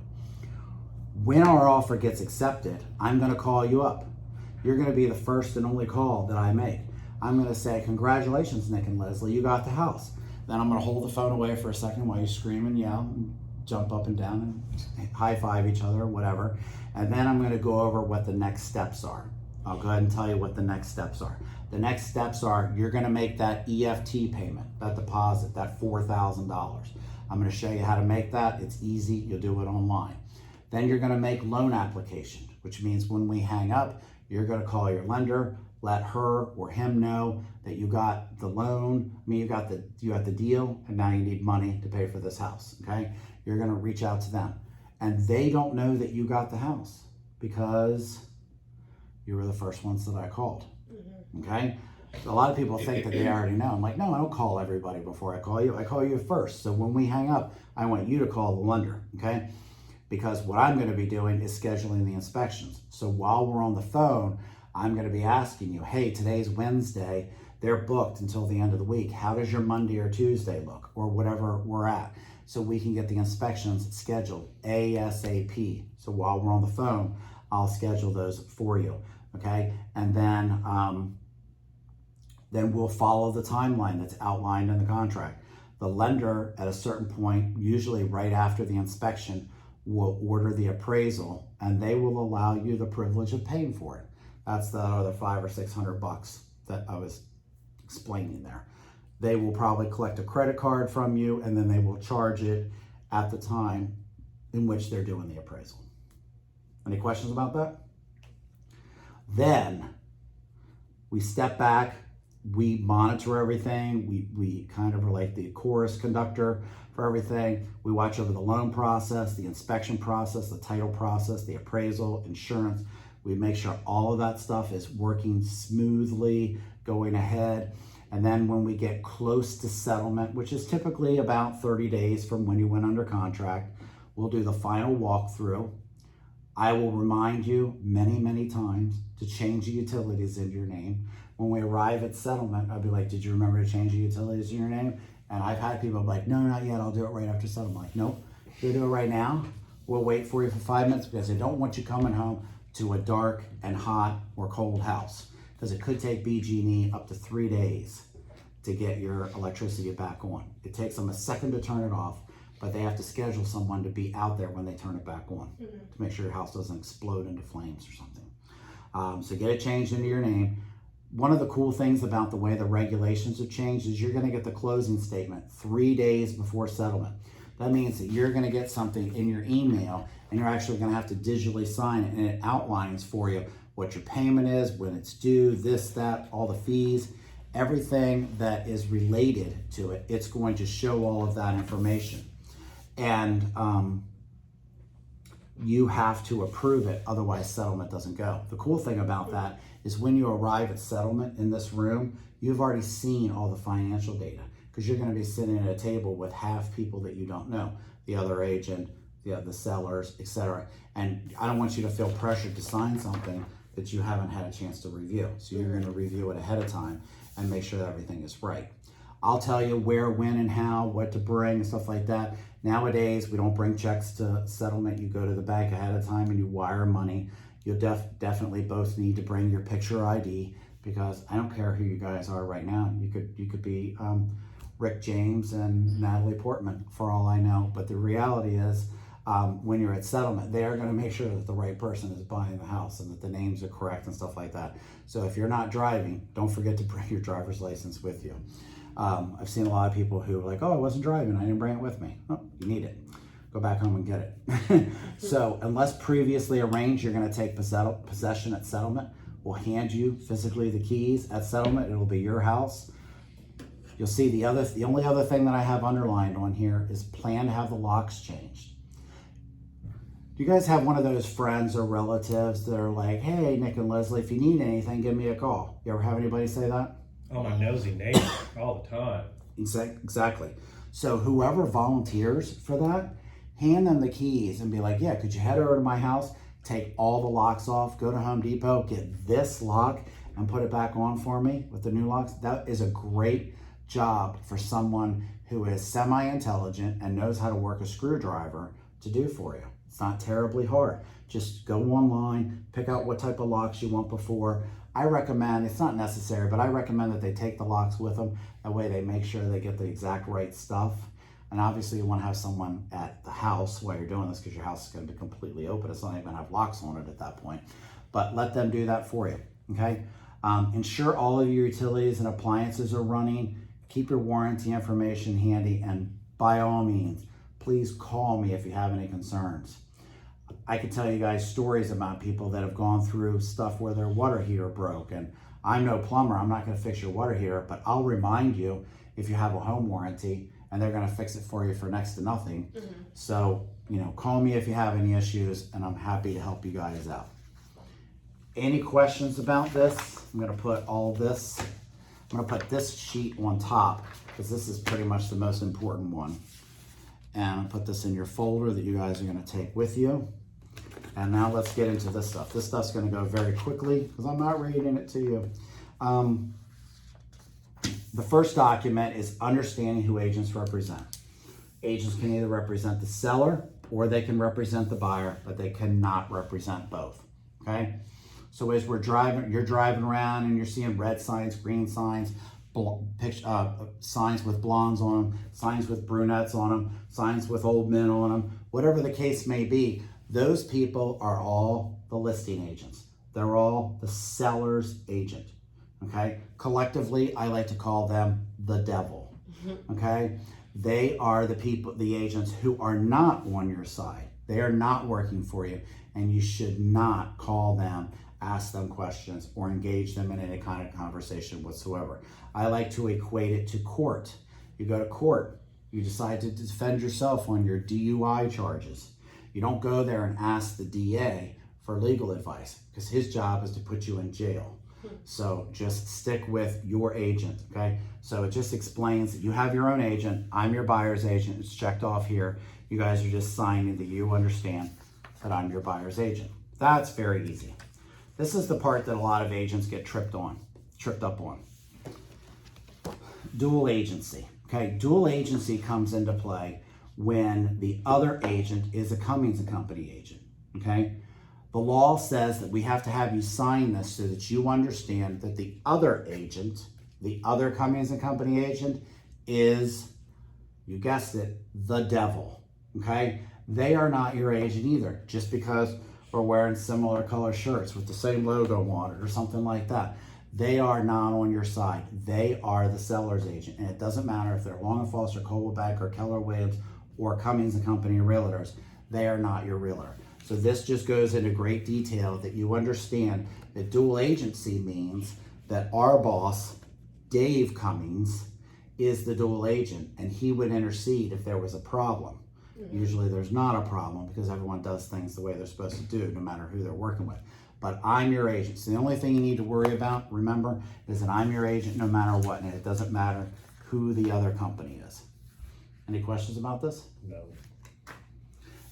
S1: When our offer gets accepted, I'm gonna call you up. You're gonna be the first and only call that I make. I'm gonna say, congratulations, Nick and Leslie, you got the house. Then I'm gonna hold the phone away for a second while you scream and yell and jump up and down and high five each other, whatever. And then I'm gonna go over what the next steps are. I'll go ahead and tell you what the next steps are. The next steps are, you're gonna make that EFT payment, that deposit, that $4,000. I'm gonna show you how to make that. It's easy, you'll do it online. Then you're gonna make loan application, which means when we hang up, you're gonna call your lender, let her or him know that you got the loan, you got the deal, and now you need money to pay for this house, okay? You're gonna reach out to them. And they don't know that you got the house because you were the first ones that I called, okay? A lot of people think that they already know. I'm like, no, I don't call everybody before I call you. I call you first. So when we hang up, I want you to call the lender, okay? Because what I'm gonna be doing is scheduling the inspections. So while we're on the phone, I'm gonna be asking you, hey, today's Wednesday, they're booked until the end of the week. How does your Monday or Tuesday look, or whatever we're at? So we can get the inspections scheduled ASAP. So while we're on the phone, I'll schedule those for you, okay? And then we'll follow the timeline that's outlined in the contract. The lender, at a certain point, usually right after the inspection, will order the appraisal, and they will allow you the privilege of paying for it. That's the other $500 or $600 that I was explaining there. They will probably collect a credit card from you, and then they will charge it at the time in which they're doing the appraisal. Any questions about that? Then we step back, we monitor everything, we kind of are like the chorus conductor for everything. We watch over the loan process, the inspection process, the title process, the appraisal, insurance. We make sure all of that stuff is working smoothly, going ahead. And then when we get close to settlement, which is typically about 30 days from when you went under contract, we'll do the final walkthrough. I will remind you many, many times to change the utilities in your name. When we arrive at settlement, I'll be like, did you remember to change the utilities in your name? And I've had people be like, no, not yet, I'll do it right after settlement. I'm like, nope, you'll do it right now. We'll wait for you for 5 minutes because I don't want you coming home to a dark and hot or cold house, because it could take BG&E up to 3 days to get your electricity back on. It takes them a second to turn it off, but they have to schedule someone to be out there when they turn it back on to make sure your house doesn't explode into flames or something. So get it changed into your name. One of the cool things about the way the regulations have changed is you're gonna get the closing statement 3 days before settlement. That means that you're gonna get something in your email and you're actually gonna have to digitally sign it, and it outlines for you what your payment is, when it's due, this, that, all the fees, everything that is related to it. It's going to show all of that information. And you have to approve it, otherwise settlement doesn't go. The cool thing about that is when you arrive at settlement in this room, you've already seen all the financial data, because you're going to be sitting at a table with half people that you don't know, the other agent, the sellers, etc. And I don't want you to feel pressured to sign something that you haven't had a chance to review. So you're going to review it ahead of time and make sure that everything is right. I'll tell you where, when, and how, what to bring and stuff like that. Nowadays, we don't bring checks to settlement. You go to the bank ahead of time and you wire money. You'll definitely both need to bring your picture ID, because I don't care who you guys are right now. You could be Rick James and Natalie Portman for all I know. But the reality is, when you're at settlement, they are going to make sure that the right person is buying the house and that the names are correct and stuff like that. So if you're not driving, don't forget to bring your driver's license with you. I've seen a lot of people who are like, oh, I wasn't driving, I didn't bring it with me. Oh, you need it. Go back home and get it. So unless previously arranged, you're going to take possession at settlement. We'll hand you physically the keys at settlement. It'll be your house. You'll see the only other thing that I have underlined on here is plan to have the locks changed. Do you guys have one of those friends or relatives that are like, hey, Nick and Leslie, if you need anything, give me a call? You ever have anybody say that?
S3: Oh, my nosy neighbor all the time.
S1: Exactly. So whoever volunteers for that, hand them the keys and be like, yeah, could you head over to my house, take all the locks off, go to Home Depot, get this lock and put it back on for me with the new locks? That is a great job for someone who is semi-intelligent and knows how to work a screwdriver to do for you. It's not terribly hard. Just go online, pick out what type of locks you want before. I recommend, it's not necessary, but I recommend that they take the locks with them. That way they make sure they get the exact right stuff. And obviously you want to have someone at the house while you're doing this, because your house is going to be completely open. It's not even going to have locks on it at that point. But let them do that for you, okay? Ensure all of your utilities and appliances are running. Keep your warranty information handy, and by all means, please call me if you have any concerns. I can tell you guys stories about people that have gone through stuff where their water heater broke, and I'm no plumber, I'm not going to fix your water heater, but I'll remind you if you have a home warranty, and they're going to fix it for you for next to nothing. Mm-hmm. So, call me if you have any issues, and I'm happy to help you guys out. Any questions about this? I'm going to put this sheet on top, because this is pretty much the most important one. And I'll put this in your folder that you guys are going to take with you. And now let's get into this stuff. This stuff's going to go very quickly because I'm not reading it to you. The first document is understanding who agents represent. Agents can either represent the seller or they can represent the buyer, but they cannot represent both. Okay? So as you're driving around and you're seeing red signs, green signs, signs with blondes on them, signs with brunettes on them, signs with old men on them, whatever the case may be, those people are all the listing agents. They're all the seller's agent, okay? Collectively, I like to call them the devil, okay? They are the agents who are not on your side. They are not working for you, and you should not call them, ask them questions, or engage them in any kind of conversation whatsoever. I like to equate it to court. You go to court, you decide to defend yourself on your DUI charges. You don't go there and ask the DA for legal advice, because his job is to put you in jail. So just stick with your agent, okay? So it just explains that you have your own agent. I'm your buyer's agent. It's checked off here. You guys are just signing that you understand that I'm your buyer's agent. That's very easy. This is the part that a lot of agents get tripped up on. Dual agency, okay? Dual agency comes into play when the other agent is a Cummings & Company agent, okay? The law says that we have to have you sign this so that you understand that the other agent, the other Cummings & Company agent, is, you guessed it, the devil, okay? They are not your agent either, just because we're wearing similar color shirts with the same logo on it or something like that. They are not on your side. They are the seller's agent, and it doesn't matter if they're Long & Foster, Coldwell Banker, Keller Williams, or Cummings & Company realtors. They are not your realtor. So this just goes into great detail that you understand that dual agency means that our boss, Dave Cummings, is the dual agent, and he would intercede if there was a problem. Usually there's not a problem because everyone does things the way they're supposed to do, no matter who they're working with. But I'm your agent. So the only thing you need to worry about, remember, is that I'm your agent no matter what, and it doesn't matter who the other company is. Any questions about this?
S3: No.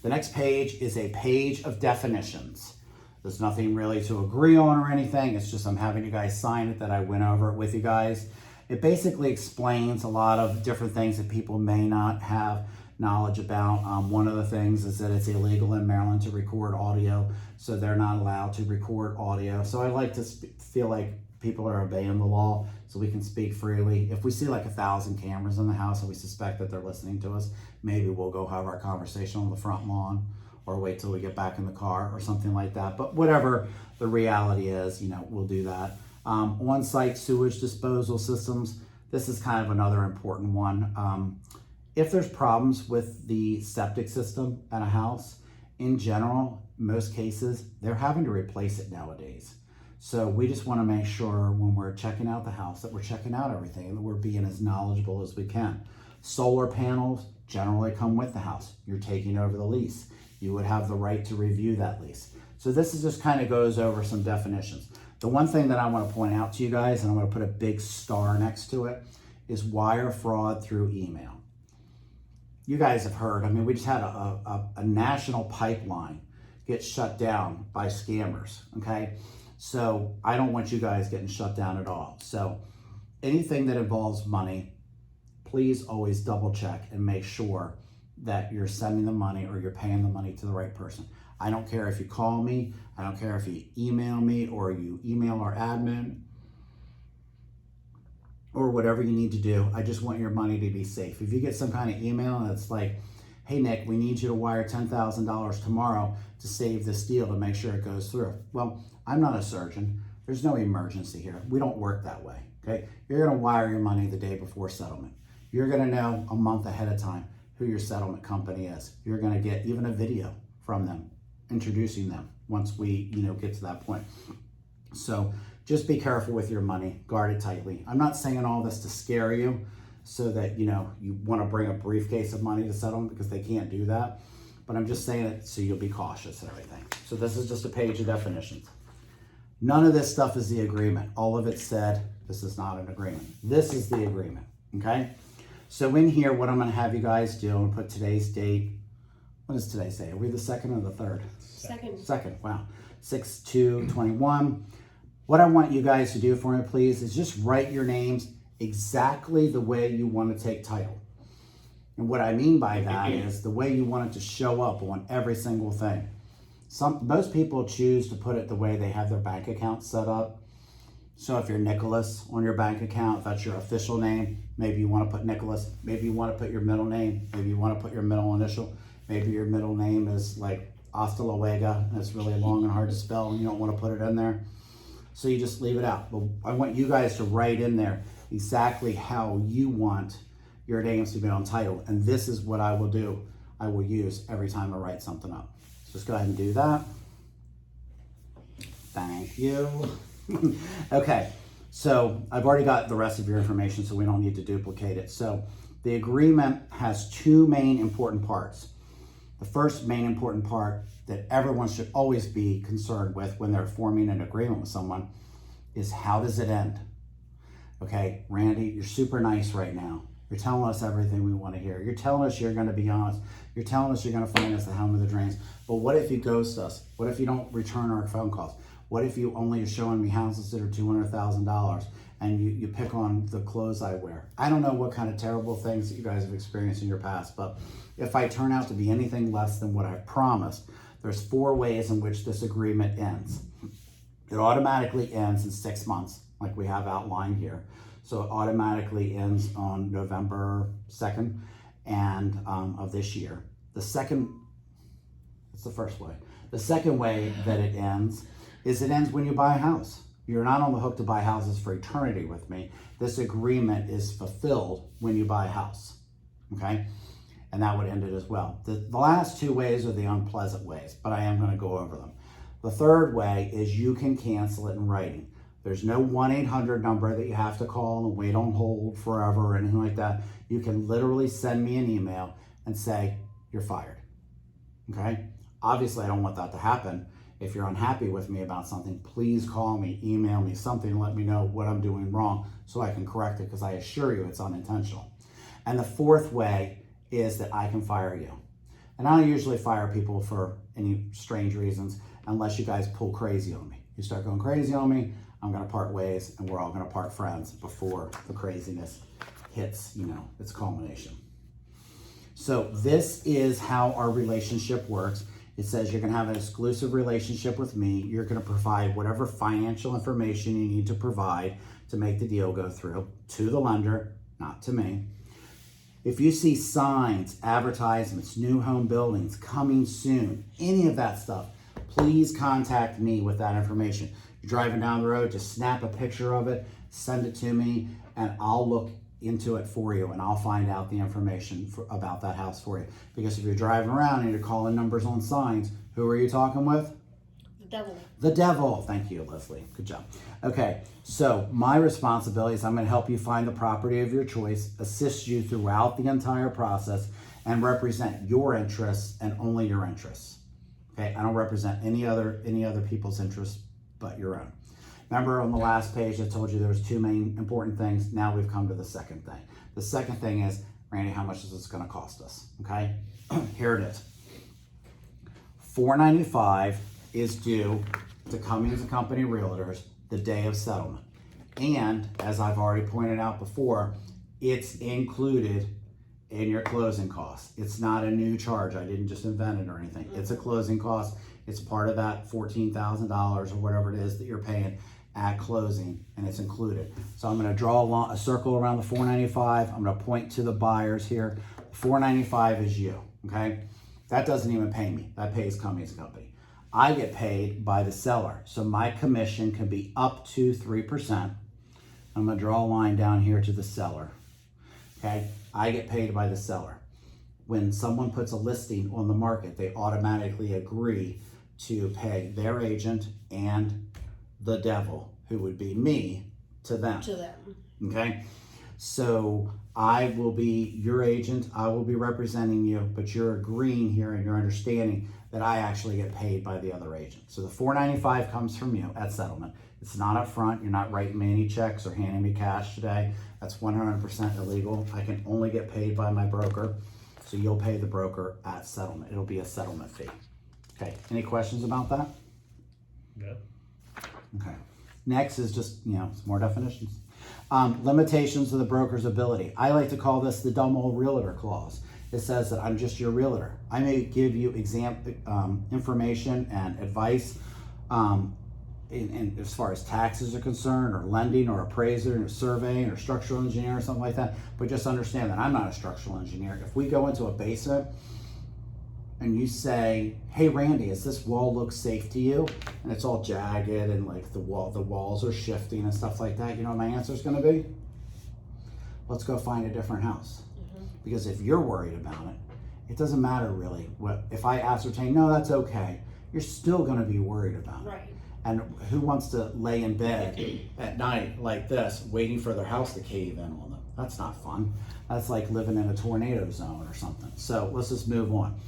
S1: The next page is a page of definitions. There's nothing really to agree on or anything. It's just I'm having you guys sign it that I went over it with you guys. It basically explains a lot of different things that people may not have knowledge about. One of the things is that it's illegal in Maryland to record audio, so they're not allowed to record audio. So I like to feel like people are obeying the law so we can speak freely. If we see like 1,000 cameras in the house and we suspect that they're listening to us, maybe we'll go have our conversation on the front lawn or wait till we get back in the car or something like that. But whatever the reality is, we'll do that. On-site sewage disposal systems. This is kind of another important one. If there's problems with the septic system at a house, in general, most cases, they're having to replace it nowadays. So we just want to make sure when we're checking out the house that we're checking out everything and that we're being as knowledgeable as we can. Solar panels generally come with the house. You're taking over the lease. You would have the right to review that lease. So this is just kind of goes over some definitions. The one thing that I want to point out to you guys, and I'm going to put a big star next to it, is wire fraud through email. You guys have heard, we just had a national pipeline get shut down by scammers, okay? So I don't want you guys getting shut down at all. So anything that involves money, please always double check and make sure that you're sending the money or you're paying the money to the right person. I don't care if you call me, I don't care if you email me or you email our admin or whatever you need to do. I just want your money to be safe. If you get some kind of email and it's like, hey Nick, we need you to wire $10,000 tomorrow to save this deal to make sure it goes through. Well, I'm not a surgeon. There's no emergency here. We don't work that way, okay? You're gonna wire your money the day before settlement. You're gonna know a month ahead of time who your settlement company is. You're gonna get even a video from them, introducing them once we get to that point. So just be careful with your money, guard it tightly. I'm not saying all this to scare you so that you want to bring a briefcase of money to settlement because they can't do that. But I'm just saying it so you'll be cautious and everything. So this is just a page of definitions. None of this stuff is the agreement. All of it said, this is not an agreement. This is the agreement, okay? So in here, what I'm gonna have you guys do, and put today's date. What does today say? Are we the 2nd or the 3rd? Second, wow. 6/2/21. What I want you guys to do for me, please, is just write your names exactly the way you want to take title. And what I mean by that is the way you want it to show up on every single thing. Most people choose to put it the way they have their bank account set up. So if you're Nicholas on your bank account, if that's your official name, maybe you want to put Nicholas, maybe you want to put your middle name, maybe you want to put your middle initial, maybe your middle name is like Usda Eligibility, and it's really long and hard to spell and you don't want to put it in there. So you just leave it out. But I want you guys to write in there exactly how you want your names to be on title. And this is what I will do. I will use every time I write something up. So just go ahead and do that. Thank you. Okay, so I've already got the rest of your information, so we don't need to duplicate it. So the agreement has two main important parts. The first main important part that everyone should always be concerned with when they're forming an agreement with someone is how does it end? Okay, Randy, you're super nice right now. You're telling us everything we want to hear. You're telling us you're going to be honest. You're telling us you're going to find us the helm of the drains. But what if you ghost us? What if you don't return our phone calls? What if you only are showing me houses that are $200,000 and you pick on the clothes I wear? I don't know what kind of terrible things that you guys have experienced in your past, but if I turn out to be anything less than what I promised, there's 4 ways in which this agreement ends. It automatically ends in 6 months, like we have outlined here. So it automatically ends on November 2nd and of this year. That's the first way. The second way that it ends is it ends when you buy a house. You're not on the hook to buy houses for eternity with me. This agreement is fulfilled when you buy a house, okay? And that would end it as well. The last 2 ways are the unpleasant ways, but I am gonna go over them. The third way is you can cancel it in writing. There's no 1-800 number that you have to call and wait on hold forever or anything like that. You can literally send me an email and say, you're fired. Okay? Obviously, I don't want that to happen. If you're unhappy with me about something, please call me, email me, something, let me know what I'm doing wrong so I can correct it, because I assure you it's unintentional. And the fourth way is that I can fire you. And I don't usually fire people for any strange reasons unless you guys pull crazy on me. You start going crazy on me, I'm gonna part ways, and we're all gonna part friends before the craziness hits, its culmination. So this is how our relationship works. It says you're gonna have an exclusive relationship with me. You're gonna provide whatever financial information you need to provide to make the deal go through to the lender, not to me. If you see signs, advertisements, new home buildings coming soon, any of that stuff, please contact me with that information. You're driving down the road, just snap a picture of it, send it to me, and I'll look into it for you, and I'll find out the information about that house for you. Because if you're driving around and you're calling numbers on signs, who are you talking with?
S2: The devil.
S1: The devil. Thank you, Leslie. Good job. Okay, so my responsibility is I'm going to help you find the property of your choice, assist you throughout the entire process, and represent your interests and only your interests. Okay, I don't represent any other people's interests but your own. Remember on the last page I told you there was two main important things. Now we've come to the second thing. The second thing is, Randy, how much is this going to cost us? Okay, here it is. $495 is due to Cummings and Company Realtors the day of settlement. And as I've already pointed out before, it's included in your closing costs. It's not a new charge. I didn't just invent it or anything. It's a closing cost. It's part of that $14,000 or whatever it is that you're paying at closing, and it's included. So I'm going to draw a circle around the $495. I'm going to point to the buyers here. $495 is you, okay? That doesn't even pay me. That pays Cummings and Company. I get paid by the seller. So my commission can be up to 3%. I'm going to draw a line down here to the seller, okay? I get paid by the seller. When someone puts a listing on the market, they automatically agree to pay their agent and the devil, who would be me, to them. Okay? So I will be your agent, I will be representing you, but you're agreeing here and you're understanding that I actually get paid by the other agent. So the $495 comes from you at settlement. It's not up front. You're not writing me any checks or handing me cash today. That's 100% illegal. I can only get paid by my broker. So you'll pay the broker at settlement. It'll be a settlement fee. Okay, any questions about that?
S3: Good.
S1: Okay. Next is just, some more definitions. Limitations of the broker's ability. I like to call this the dumb old realtor clause. It says that I'm just your realtor. I may give you information and advice in as far as taxes are concerned, or lending, or appraiser, or surveying, or structural engineer, or something like that. But just understand that I'm not a structural engineer. If we go into a basement and you say, "Hey Randy, does this wall look safe to you?" and it's all jagged and like the walls are shifting and stuff like that, you know what my answer is going to be? Let's go find a different house. Because if you're worried about it, it doesn't matter really. If I ascertain, no, that's okay, you're still going to be worried about it.
S2: Right.
S1: And who wants to lay in bed at night like this, waiting for their house to cave in on them? That's not fun. That's like living in a tornado zone or something. So let's just move on.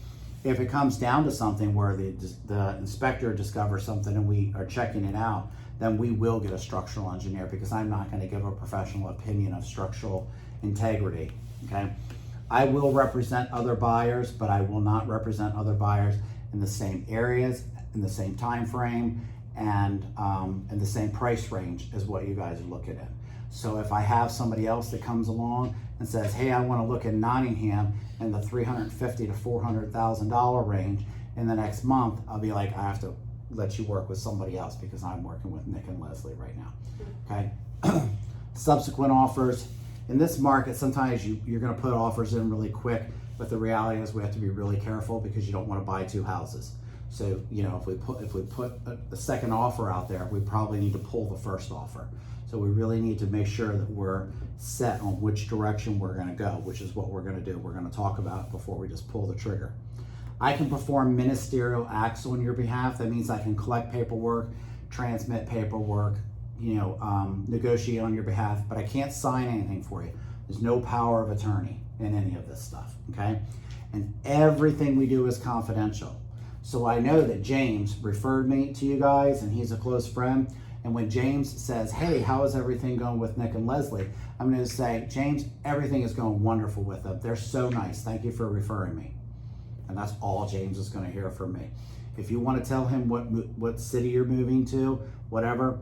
S1: If it comes down to something where the inspector discovers something and we are checking it out, then we will get a structural engineer, because I'm not going to give a professional opinion of structural integrity, okay? I will represent other buyers, but I will not represent other buyers in the same areas, in the same time frame, and in the same price range as what you guys are looking at. So if I have somebody else that comes along and says, "Hey, I want to look at Nottingham in the $350,000 to $400,000 range in the next month," I'll be like, "I have to let you work with somebody else, because I'm working with Nick and Leslie right now." Okay. Subsequent offers. In this market, sometimes you're going to put offers in really quick, but the reality is we have to be really careful, because you don't want to buy two houses. So, if we put a second offer out there, we probably need to pull the first offer. So we really need to make sure that we're set on which direction we're going to go, which is what we're going to do. We're going to talk about it before we just pull the trigger. I can perform ministerial acts on your behalf. That means I can collect paperwork, transmit paperwork, negotiate on your behalf, but I can't sign anything for you. There's no power of attorney in any of this stuff, okay? and everything we do is confidential. So I know that James referred me to you guys, and he's a close friend. And when James says, hey, how is everything going with Nick and Leslie? I'm going to say, James, everything is going wonderful with them. They're so nice. Thank you for referring me. And that's all James is going to hear from me. If you want to tell him what city you're moving to, whatever,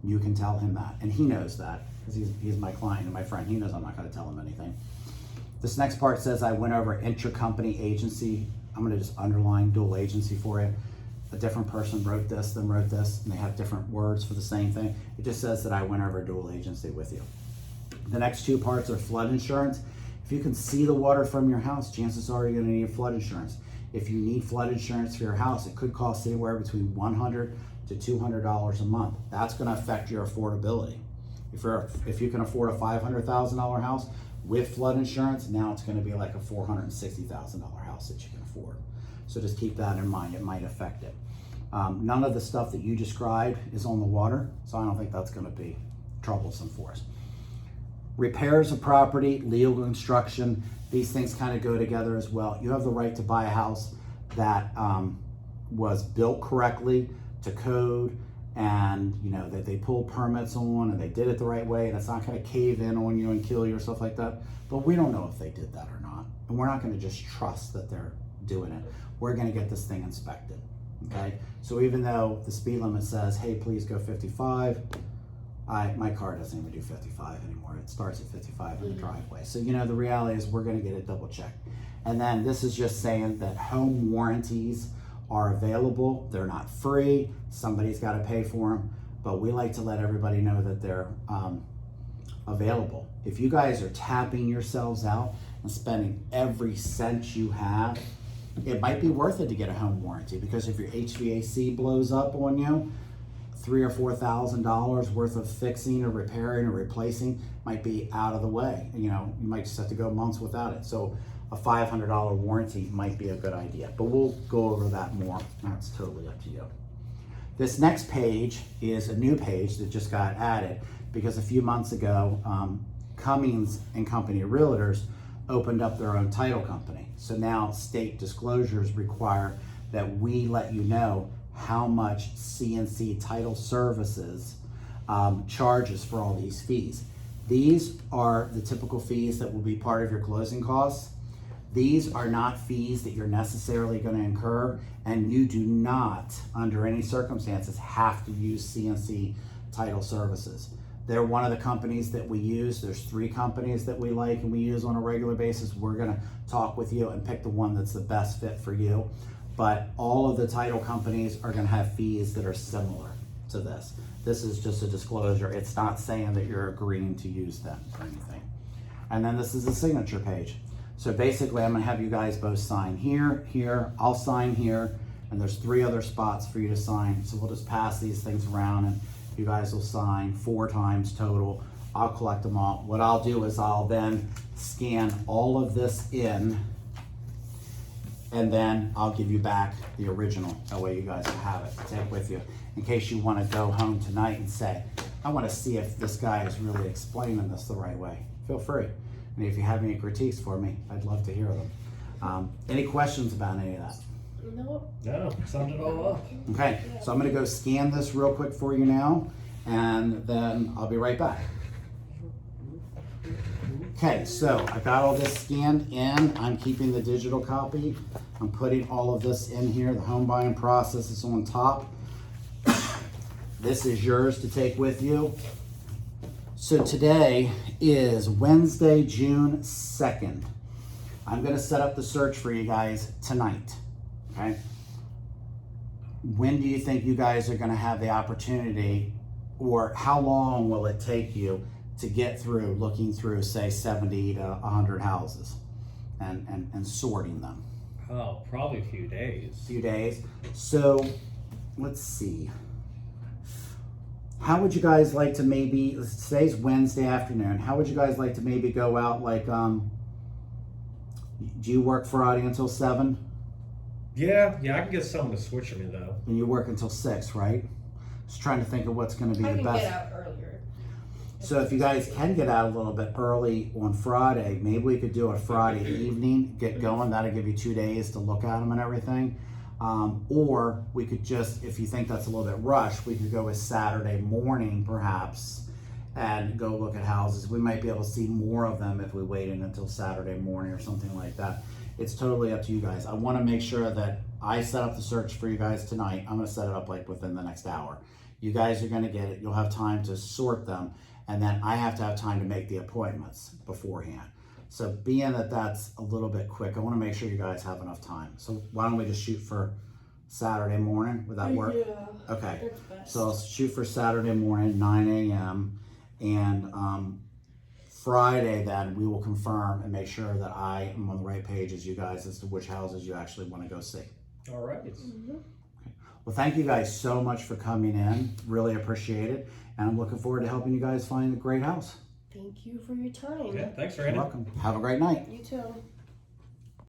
S1: you can tell him that. And he knows that because he's my client and my friend. He knows I'm not going to tell him anything. This next part says I went over intra-company agency. I'm going to just underline dual agency for you. A different person wrote this, then wrote this, and they have different words for the same thing. It just says that I went over dual agency with you. The next two parts are flood insurance. If you can see the water from your house, chances are you're going to need flood insurance. If you need flood insurance for your house, it could cost anywhere between $100 to $200 a month. That's going to affect your affordability. If you can afford a $500,000 house with flood insurance, now it's going to be like a $460,000 house that you can afford. So just keep that in mind. It might affect it. None of the stuff that you described is on the water, so I don't think that's going to be troublesome for us. Repairs of property, legal construction, these things kind of go together as well. You have the right to buy a house that was built correctly to code, and you know that they pulled permits on and they did it the right way, and it's not going to cave in on you and kill you or stuff like that. But we don't know if they did that or not, and we're not going to just trust that they're doing it. We're going to get this thing inspected. Okay, so even though the speed limit says, hey, please go 55, my car doesn't even do 55 anymore. It starts at 55 in the driveway. So, you know, the reality is we're going to get it double checked. And then this is just saying that home warranties are available. They're not free. Somebody's got to pay for them, but we like to let everybody know that they're available. If you guys are tapping yourselves out and spending every cent you have, it might be worth it to get a home warranty, because if your HVAC blows up on you, $3,000 or $4,000 worth of fixing or repairing or replacing might be out of the way. You know, you might just have to go months without it. So a $500 warranty might be a good idea, but we'll go over that more. That's totally up to you. This next page is a new page that just got added because a few months ago, Cummings and Company Realtors opened up their own title company. So now state disclosures require that we let you know how much CNC Title Services charges for all these fees. These are the typical fees that will be part of your closing costs. These are not fees that you're necessarily going to incur, and you do not, under any circumstances, have to use CNC Title Services. They're one of the companies that we use. There's 3 companies that we like and we use on a regular basis. We're going to talk with you and pick the one that's the best fit for you. But all of the title companies are going to have fees that are similar to this. This is just a disclosure. It's not saying that you're agreeing to use them or anything. And then this is the signature page. So basically, I'm going to have you guys both sign here, here. I'll sign here, and there's 3 other spots for you to sign. So we'll just pass these things around, and you guys will sign 4 times total. I'll collect them all. What I'll do is I'll then scan all of this in, and then I'll give you back the original. That way you guys will have it to take with you in case you want to go home tonight and say, I want to see if this guy is really explaining this the right way. Feel free. And if you have any critiques for me, I'd love to hear them. Any questions about any of that?
S3: No, summed it all up.
S1: Okay, so I'm going to go scan this real quick for you now, and then I'll be right back. Okay, so I got all this scanned in. I'm keeping the digital copy. I'm putting all of this in here. The home buying process is on top. This is yours to take with you. So today is Wednesday, June 2nd. I'm going to set up the search for you guys tonight. Okay. When do you think you guys are going to have the opportunity, or how long will it take you to get through looking through, say, 70 to 100 houses and sorting them?
S3: Oh, probably a few days.
S1: Few days. So let's see. How would you guys like to maybe, today's Wednesday afternoon, how would you guys like to maybe go out, like, do you work Friday until 7?
S3: Yeah, I can get someone to switch me though.
S1: And you work until 6, right? Just trying to think of what's going to be
S2: I
S1: the
S2: can
S1: best.
S2: get out earlier.
S1: So if you guys can get out a little bit early on Friday, maybe we could do a Friday evening, get going. That'll give you 2 days to look at them and everything. Or we could just, if you think that's a little bit rushed, we could go with Saturday morning perhaps and go look at houses. We might be able to see more of them if we waited until Saturday morning or something like that. It's totally up to you guys. I want to make sure that I set up the search for you guys tonight. I'm going to set it up like within the next hour. You guys are going to get it. You'll have time to sort them. And then I have to have time to make the appointments beforehand. So being that that's a little bit quick, I want to make sure you guys have enough time. So why don't we just shoot for Saturday morning? Would that work?
S2: Yeah.
S1: Okay.
S2: That's best.
S1: So I'll shoot for Saturday morning, 9 a.m. And Friday then we will confirm and make sure that I am on the right page as you guys as to which houses you actually want to go see.
S3: All right.
S1: Well, thank you guys so much for coming in. Really appreciate it. And I'm looking forward to helping you guys find a great house.
S2: Thank you for your time.
S3: Yeah, thanks,
S1: You're
S3: Randy.
S1: welcome. Have a great night.
S2: You too.